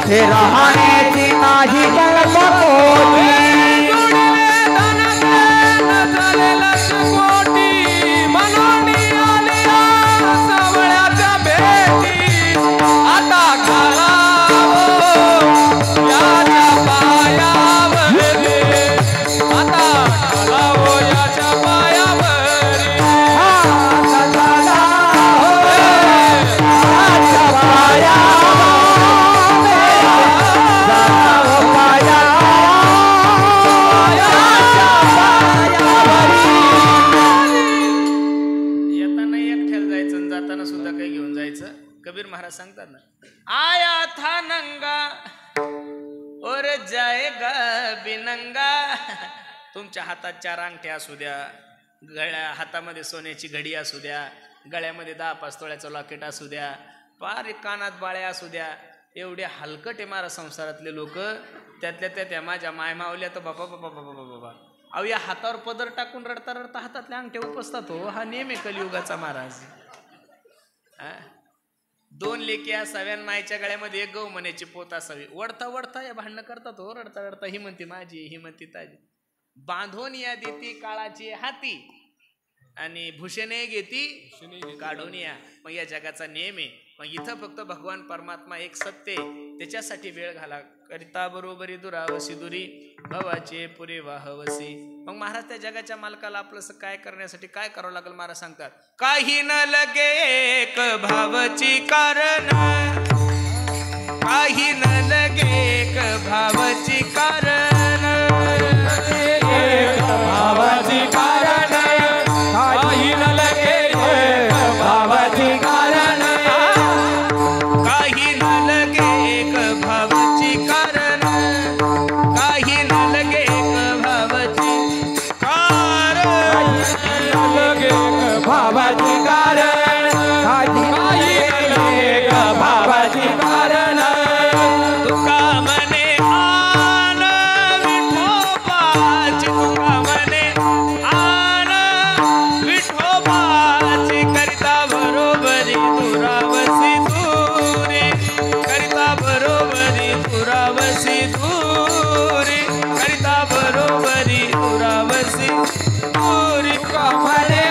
ते राहण्याची नाही कल्पकोटी कबीर महाराज सांगतात ना, आया था नंगा और जाएगा बिनंगा. तुमच्या हातात 4 अंगठ्या असू द्या, हातामध्ये सोन्याची घडी असू द्या, गळ्यामध्ये 10-5 तोळ्याचं लॉकेट असू द्या, पार कानात बाळ्या असू द्या, एवढे हलकट आहे मारा संसारातले लोक. त्यातल्या त्या माझ्या मायमावल्या तर बाबा बाबा बाबा बाबा बाबा अहो या हातावर पदर टाकून रडता रडता हातातल्या अंगठ्या उपसतात हो. हा नेम आहे कलियुगाचा महाराज. 2 लेकी असाव्या, मायच्या गळ्यामध्ये 1 गहू म्हणायची पोत असावी. वडता वडता या भांडणं करतात हो. रडता रडता ही म्हणते माझी, ही म्हणते ताजी. बांधून या देती काळाची हाती आणि भूषणे घेती काढून या. मग या जगाचा नियम आहे. मग इथं फक्त भगवान परमात्मा एक सत्य, त्याच्यासाठी वेळ घाला. करिता बरोबरी दुरावसी दुरी भवाचे पुरे वाहवसी. मग महाराज त्या जगाच्या मालकाला आपलं काय करण्यासाठी काय करावं लागेल महाराज सांगतात, काही न लगे एक भावची कारण, काही न लगे एक भावची कारण, एक भावाची कारण, काही न लगे एक भावाची कारण, काही न लगे एक भावची कारण, काही न लगे एक भावची कारण, लगे एक भावाची कारण, काही एक भावाची कारण. तुका मने आन विठोबाची, तुका मने आन विठोबाची, करिता बरोबरी दुरावसी दुरी, करिता बरोबरी दुरावसी दुरी, करिता बरोबरी दुरावसी दुरी. तुका म्हणे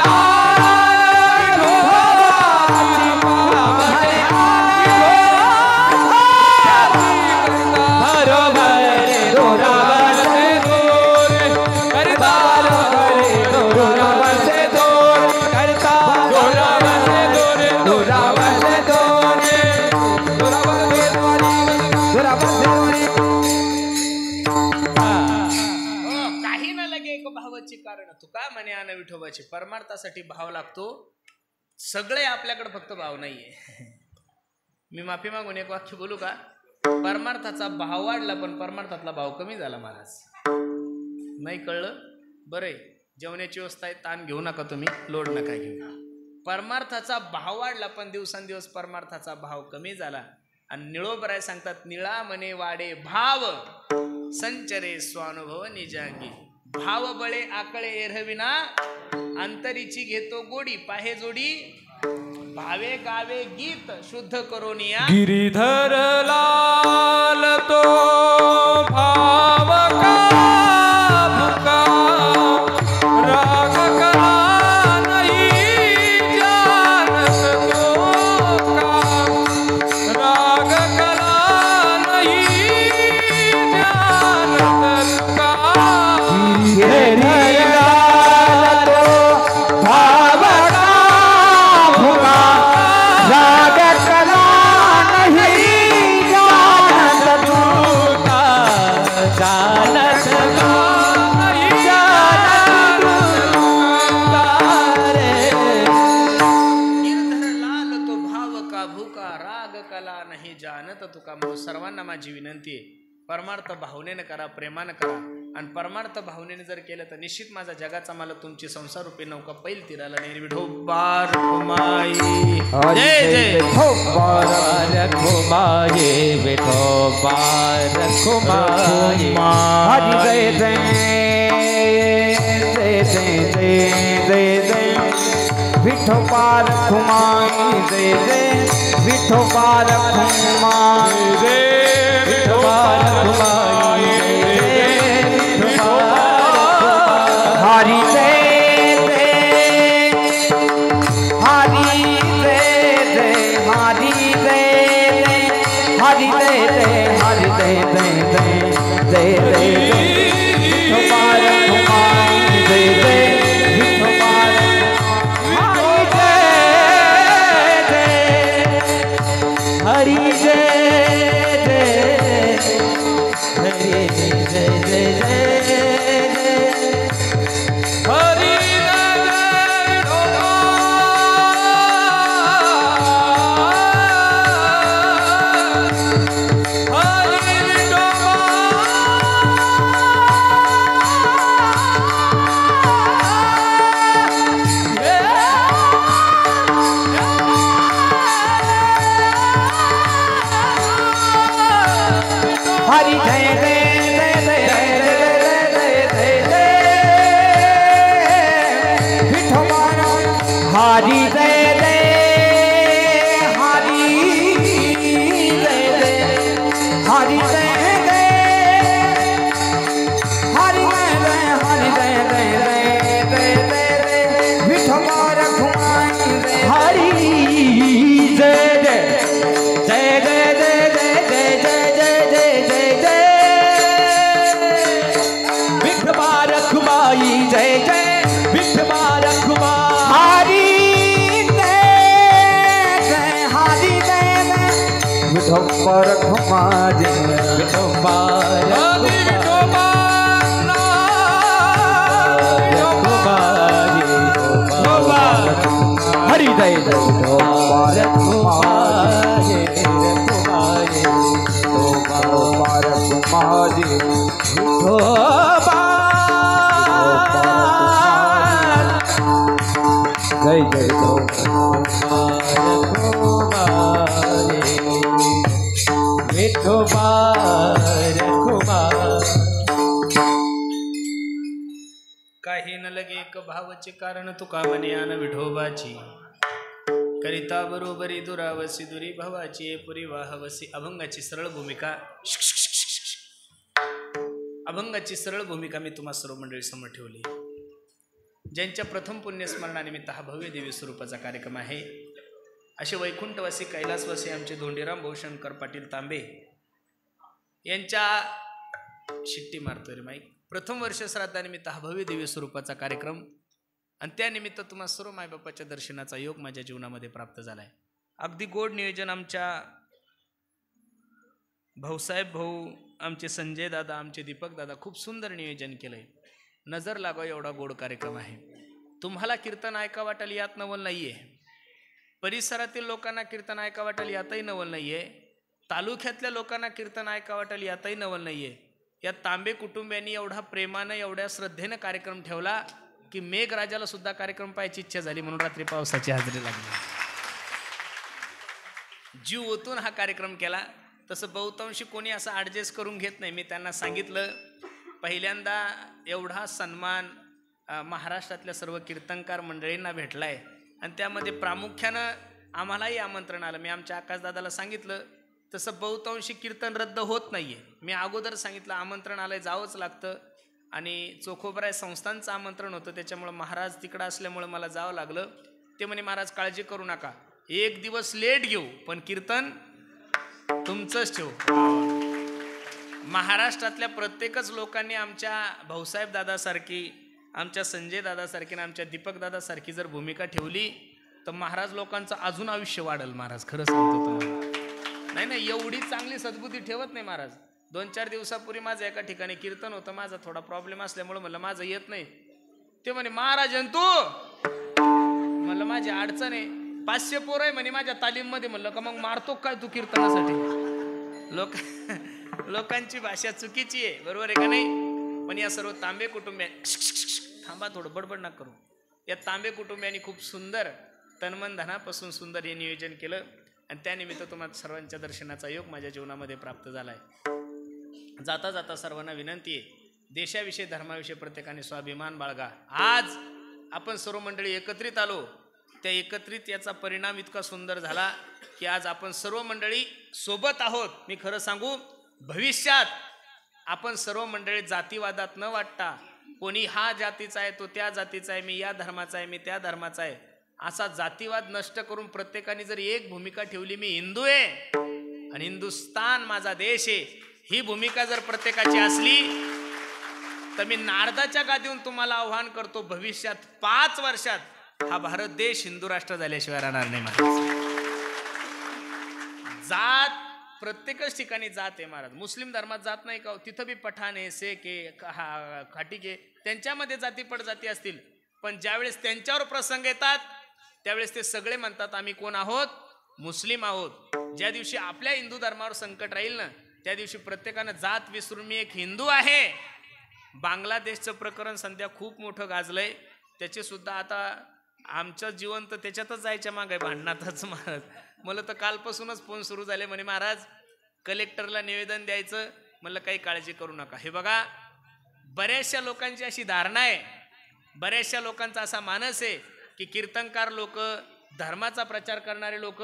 कारण. तुका म्हणे आन विठोबाची, परमार्थासाठी भाव लागतो. सगळे आपल्याकडे फक्त भाव नाहीये. मी माफी मागून एक वाक्य बोलू का? परमार्थाचा भाव वाढला पण परमार्थातला भाव कमी झाला महाराज. नाही कळलं? बरं आहे, जेवणाची व्यवस्था आहे, ताण घेऊ नका तुम्ही, लोड नका घेऊ. परमार्थाचा भाव वाढला पण दिवसांदिवस परमार्थाचा भाव कमी झाला. आणि निळोबराय सांगतात, निळा मने वाडे भाव संचरे स्वानुभव निजांगी. भाव बळे आकळे एरविना अंतरीची घेतो गोडी. पाहे जोडी भावे गावे गीत शुद्ध करोनिया. गिरीधर लाल तो भाव का भुका, राग कला नहीं जानत तो का, राग कला नहीं जानत का. सर्वांना माझी विनंती आहे, परमार्थ भावनेने करा, प्रेमाने करा. आणि परमार्थ भावनेने जर केलं तर निश्चित माझा जगाचा मालक तुमची संसार रूपी नौका पैल तीराला नेईल. विठोबा रखुमाई जय जय. विठोबा रखुमाई, विठोबा रखुमाई, हरि जय जय जय जय जय जय जय. विठोबा रखुमाई जय जय, विठोबा रखुमाई जय. हरि जय जय हरि जय जय जय जय जय विठोबा रखुमाई जय जय विठोबा हरि जय जय हरि जय जय जय हरी हरि जय जय जय जय जय जय विठोबा हरि जय जय हरि जय जय हरि जय जय हरि जय हरि जय जय जय जय विठोबा रखुमाई हरि जय जय जय जय जय जय जय विठोबा रखुमाई जय जय विठोबा रखुमाई हरि जय जय हरि जय जय विठोबा रखुमाई विठोबा हरि जय जय विठोबा रखुमाई विठोबा रखुमाई विठोबा जय जय विठोबा काही न लगे एक भावचे कारण तुका म्हणे आन विठोबाची करिता बरोबरी दुरावसी दुरी भावाची पुरी वाहवसी. अभंगाची सरळ भूमिका अभंगाची सरळ भूमिका मी तुम्हा सर्व मंडळी समोर ठेवली. ज्यांच्या प्रथम पुण्यस्मरणानिमित्त हा भव्य देवी स्वरूपाचा कार्यक्रम आहे असे वैकुंठवासी कैलासवासी आमचे धोंडीराम भाऊशंकर पाटील तांबे यांच्या शिट्टी मारतोय रे माईक. प्रथम वर्ष श्राद्धानिमित्त हा भव्य देवी स्वरूपाचा कार्यक्रम आणि त्यानिमित्त तुम्हा सर्व मायबापाच्या दर्शनाचा योग माझ्या जीवनामध्ये प्राप्त झालाय. अगदी गोड नियोजन आमच्या भाऊसाहेब भाऊ, आमचे संजय दादा, आमचे दीपक दादा खूप सुंदर नियोजन केलंय. नजर लागाव एवढा गोड कार्यक्रम आहे. तुम्हाला कीर्तन ऐका वाटेल यात नवल नाहीये, परिसरातील लोकांना कीर्तन ऐका वाटेल यातही नवल नाहीये, तालुक्यातल्या लोकांना कीर्तन ऐका वाटेल यातही नवल नाहीये. या तांबे कुटुंबियांनी एवढा प्रेमानं एवढ्या श्रद्धेनं कार्यक्रम ठेवला की मेघराजाला सुद्धा कार्यक्रम पाहायची इच्छा झाली म्हणून रात्री पावसाची हजेरी लागली. जीव ओतून हा कार्यक्रम केला. तसं बहुतांशी कोणी असं ॲडजस्ट करून घेत नाही. मी त्यांना सांगितलं पहिल्यांदा एवढा सन्मान महाराष्ट्रातल्या सर्व कीर्तनकार मंडळींना भेटलाय आणि त्यामध्ये प्रामुख्यानं आम्हालाही आमंत्रण आलं. मी आमच्या आकाशदादाला सांगितलं तसं बहुतांशी कीर्तन रद्द होत नाहीये. मी अगोदर सांगितलं आमंत्रण आलंय जावंच लागतं आणि चोखोबराय संस्थांचं आमंत्रण होतं त्याच्यामुळं महाराज तिकडं असल्यामुळं मला जावं लागलं. ते म्हणे महाराज काळजी करू नका, एक दिवस लेट घेऊ पण कीर्तन तुमचंच ठेवू. महाराष्ट्रातल्या प्रत्येकच लोकांनी आमच्या भाऊसाहेब दादासारखी, आमच्या संजय दादासारखी आणि आमच्या दीपक दादासारखी जर भूमिका ठेवली तर महाराज लोकांचं अजून आयुष्य वाढेल. महाराज खरं सांगतो तुम्हाला. नाही एवढी चांगली सद्बुद्धी ठेवत नाही महाराज. 2-4 दिवसापूर्वी माझं एका ठिकाणी कीर्तन होतं. माझा थोडा प्रॉब्लेम असल्यामुळे म्हणलं माझं येत नाही. ते म्हणे महाराज तू, म्हणलं माझी अडचण आहे, 500 पोरं आहे म्हणे माझ्या तालीममध्ये. म्हणलं का मग मारतो काय तू कीर्तनासाठी? लोकांची भाषा चुकीची आहे, बरोबर आहे का नाही? पण या सर्व तांबे कुटुंबिया, थांबा थोडं बडबड नका करू. या तांबे कुटुंबियांनी खूप सुंदर तनमन धनापासून सुंदर हे नियोजन केलं आणि त्यानिमित्त तुम्हाला सर्वांच्या दर्शनाचा योग माझ्या जीवनामध्ये प्राप्त झाला आहे. जाता जाता सर्वांना विनंती आहे, देशाविषयी धर्माविषयी प्रत्येकाने स्वाभिमान बाळगा. आज आपण सर्व मंडळी एकत्रित आलो, त्या एकत्रित याचा परिणाम इतका सुंदर झाला की आज आपण सर्व मंडळी सोबत आहोत. मी खरं सांगू, भविष्यात आपण सर्व मंडळी जातीवादात न वाटता, कोणी हा जातीचा आहे तो त्या जातीचा आहे, मी या धर्माचा आहे मी त्या धर्माचा आहे, असा जातीवाद नष्ट करून प्रत्येकाने जर एक भूमिका ठेवली, मी हिंदू आहे आणि हिंदुस्तान माझा देश आहे ही भूमिका जर प्रत्येकाची असली तर मी नारदाच्या गादीहून तुम्हाला आव्हान करतो, भविष्यात 5 वर्षात हा भारत देश हिंदू राष्ट्र झाल्याशिवाय राहणार नाही महाराज. जात प्रत्येकच ठिकाणी जात आहे महाराज. मुस्लिम धर्मात जात नाही का? तिथं बी पठाण आहे, शेख आहे, खाटीक आहे, त्यांच्यामध्ये जाती पडजाती असतील, पण ज्यावेळेस त्यांच्यावर प्रसंग येतात त्यावेळेस ते सगळे म्हणतात आम्ही कोण आहोत? मुस्लिम आहोत. ज्या दिवशी आपल्या हिंदू धर्मावर संकट राहील ना त्या दिवशी प्रत्येकानं जात विसरून मी एक हिंदू आहे. बांगलादेशचं प्रकरण सध्या खूप मोठं गाजलंय, त्याचे सुद्धा आता आमचं जीवन तर त्याच्यातच जायच्या मागे भांडणातच महाराज. मला तर कालपासूनच फोन सुरू झाले म्हणे महाराज कलेक्टरला निवेदन द्यायचं. म्हणलं काही काळजी करू नका. हे बघा बऱ्याचशा लोकांची अशी धारणा आहे, बऱ्याचशा लोकांचा असा मानस आहे की कीर्तनकार लोक, धर्माचा प्रचार करणारे लोक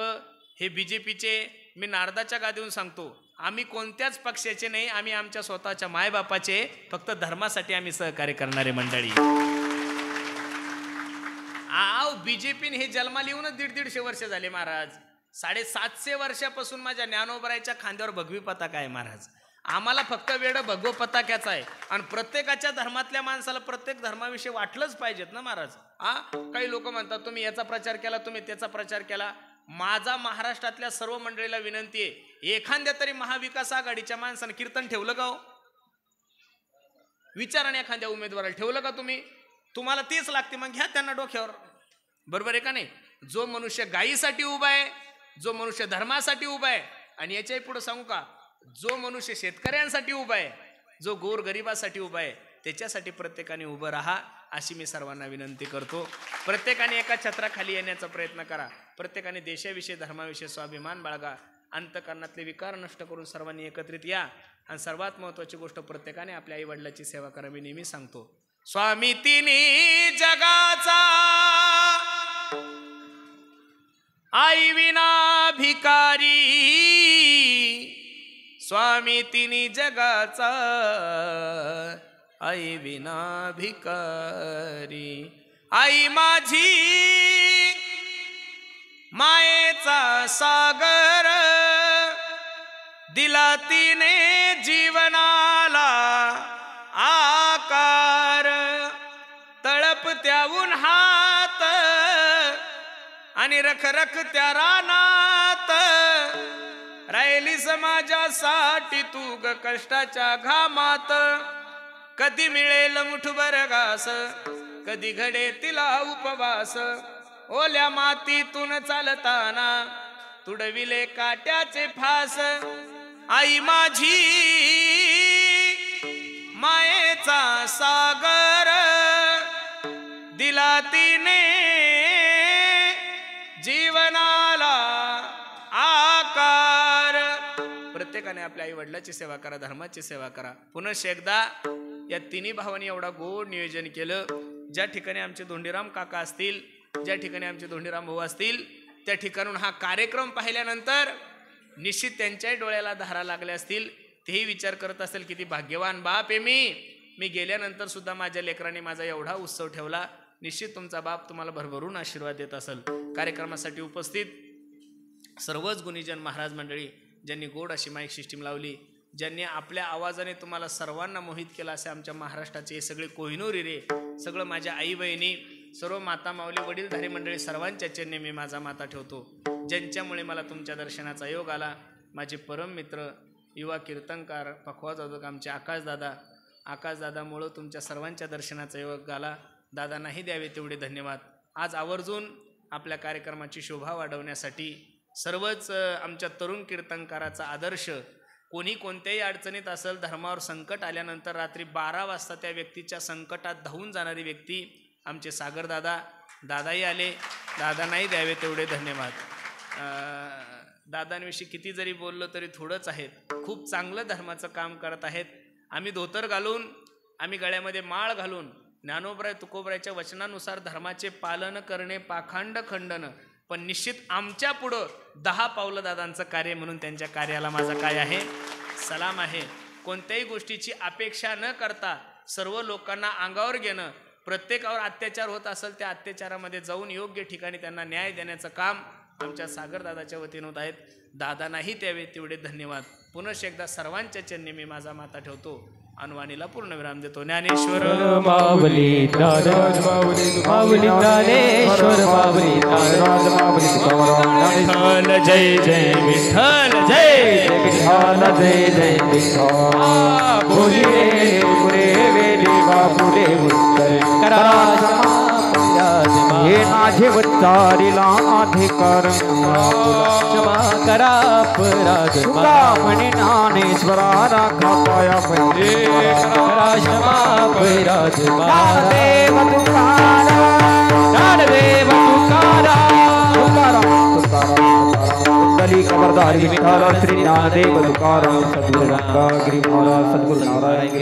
हे बीजेपीचे. मी नारदाच्या गादीहून सांगतो आम्ही कोणत्याच पक्षाचे नाही, आम्ही आमच्या स्वतःच्या मायबापाचे, फक्त धर्मासाठी आम्ही सहकार्य करणारे मंडळी. बीजेपीने हे जन्माला येऊनच 150 वर्ष झाले महाराज. 750 वर्षापासून माझ्या ज्ञानोबरायच्या खांद्यावर भगवी पताका आहे महाराज. आम्हाला फक्त वेळ भगव पताक्याचा आहे आणि प्रत्येकाच्या धर्मातल्या माणसाला प्रत्येक धर्माविषयी वाटलंच पाहिजेत ना महाराज. काही लोक म्हणतात तुम्ही याचा प्रचार केला, तुम्ही त्याचा प्रचार केला. माझा महाराष्ट्रातल्या सर्व मंडळीला विनंती आहे, एखाद्या तरी महाविकास आघाडीच्या माणसानं कीर्तन ठेवलं का हो? विचाराने एखाद्या उमेदवाराला ठेवलं का तुम्ही? तुम्हाला तेच लागते मग घ्या त्यांना डोक्यावर. बरोबर आहे का नाही? जो मनुष्य गायीसाठी उभा आहे, जो मनुष्य धर्मासाठी उभा आहे, आणि याच्याही पुढे सांगू का, जो मनुष्य शेतकऱ्यांसाठी उभा आहे, जो गोरगरिबासाठी उभा आहे, त्याच्यासाठी प्रत्येकाने उभं राहा अशी मी सर्वांना विनंती करतो. प्रत्येकाने एका छत्राखाली येण्याचा प्रयत्न करा. प्रत्येकाने देशाविषयी धर्माविषयी स्वाभिमान बाळगा. अंतकरणातले विकार नष्ट करून सर्वांनी एकत्रित या. आणि सर्वात महत्वाची गोष्ट, प्रत्येकाने आपल्या आई वडिलाची सेवा करा. मी नेहमी सांगतो स्वामी तिन्ही जगाचा आई विना भिकारी, स्वामी तिन्ही जगाचा आई विना भिकारी. आई माझी मायेचा सागर, दिला तिने जीवनाला आकार. तळपत्या उन्हात आणि रखरख त्या रानात, राहिली समाजासाठी तू ग कष्टाच्या घामात. कधी मिळेल मुठभर घास, कधी घडे तिला उपवास. ओल्या मातीतून चालताना तुडविले काट्याचे फास. आई माझी मायेचा सागर, दिला तिने जीवनाला आकार. प्रत्येकाने आपल्या आई वडिलाची सेवा करा, धर्माची सेवा करा. पुनश्च एकदा या तिन्ही भावांनी एवढा गोड नियोजन केलं. ज्या ठिकाणी आमचे धोंडीराम काका असतील, ज्या ठिकाणी आमचे धोंडीराम भाऊ असतील, त्या ठिकाणून हा कार्यक्रम पाहिल्यानंतर निश्चित त्यांच्याही डोळ्याला धारा लागल्या असतील. तेही विचार करत असेल किती भाग्यवान बाप आहे मी गेल्यानंतर सुद्धा माझ्या लेकरांनी माझा एवढा उत्सव ठेवला. निश्चित तुमचा बाप तुम्हाला भरभरून आशीर्वाद देत असेल. कार्यक्रमासाठी उपस्थित सर्वच गुणीजन महाराज मंडळी, ज्यांनी गोड अशी माईक सिस्टीम लावली, ज्यांनी आपल्या आवाजाने तुम्हाला सर्वांना मोहित केला, असे आमच्या महाराष्ट्राचे सगळे कोहिनूर रे, सगळं माझ्या आई बहिणी, सर्व माता माऊली, वडीलधारी मंडळी, सर्वांच्या चरणी मी माझा माता ठेवतो. ज्यांच्यामुळे मला तुमच्या दर्शनाचा योग आला, माझे परम मित्र युवा कीर्तनकार पखवाज जाधव आमचे आकाशदादामुळं तुमच्या सर्वांच्या दर्शनाचा योग आला. दादांनाही द्यावे तेवढे धन्यवाद. आज आवर्जून आपल्या कार्यक्रमाची शोभा वाढवण्यासाठी सर्वच आमच्या तरुण कीर्तनकाराचा आदर्श, कोणी कोणत्याही अडचणीत असेल, धर्मावर संकट आल्यानंतर रात्री 12 वाजता त्या व्यक्तीच्या संकटात धावून जाणारी व्यक्ती आमचे सागरदादा, दादाही आले, दादांनाही द्यावे तेवढे धन्यवाद. दादांविषयी किती जरी बोललो तरी थोडंच आहेत. खूप चांगलं धर्माचं काम करत आहेत. आम्ही धोतर घालून, आम्ही गळ्यामध्ये माळ घालून ज्ञानोबराय तुकोबरायच्या वचनानुसार धर्माचे पालन करणे पाखांड खंडन, पण निश्चित आमच्या पुढं 10 पावलं दादांचं कार्य म्हणून त्यांच्या कार्याला माझा काय आहे, सलाम आहे. कोणत्याही गोष्टीची अपेक्षा न करता सर्व लोकांना अंगावर घेणं, प्रत्येकावर अत्याचार होत असेल त्या अत्याचारामध्ये जाऊन योग्य ठिकाणी त्यांना न्याय देण्याचं काम आमच्या सागर दादाच्या वतीनं होत आहेत. दादांनाही त्यावेळी तेवढे धन्यवाद. पुनश्च एकदा सर्वांच्या चरणी मी माझा माता ठेवतो. अनुवाणीला पूर्णविराम देतो. ज्ञानेश्वर माऊली ज्ञानेश्वर माऊली विठ्ठल जय जय विठ्ठल जय विठ्ठल जय जय विठ्ठल बोली रे पुरे वेली बापुरे उत्तर करा हे माझे वत्तारीला अधिकार क्षमा करा अपराध म्हणे ज्ञानेश्वरा राखा पाया पहिले करा क्षमा अपराध देव तुकाराम खबरदारी विठ्ठल श्री ज्ञानदेव तुकाराम सद्गुरु गंगा गिरी महाराज सद्गुरु नारायण गिरी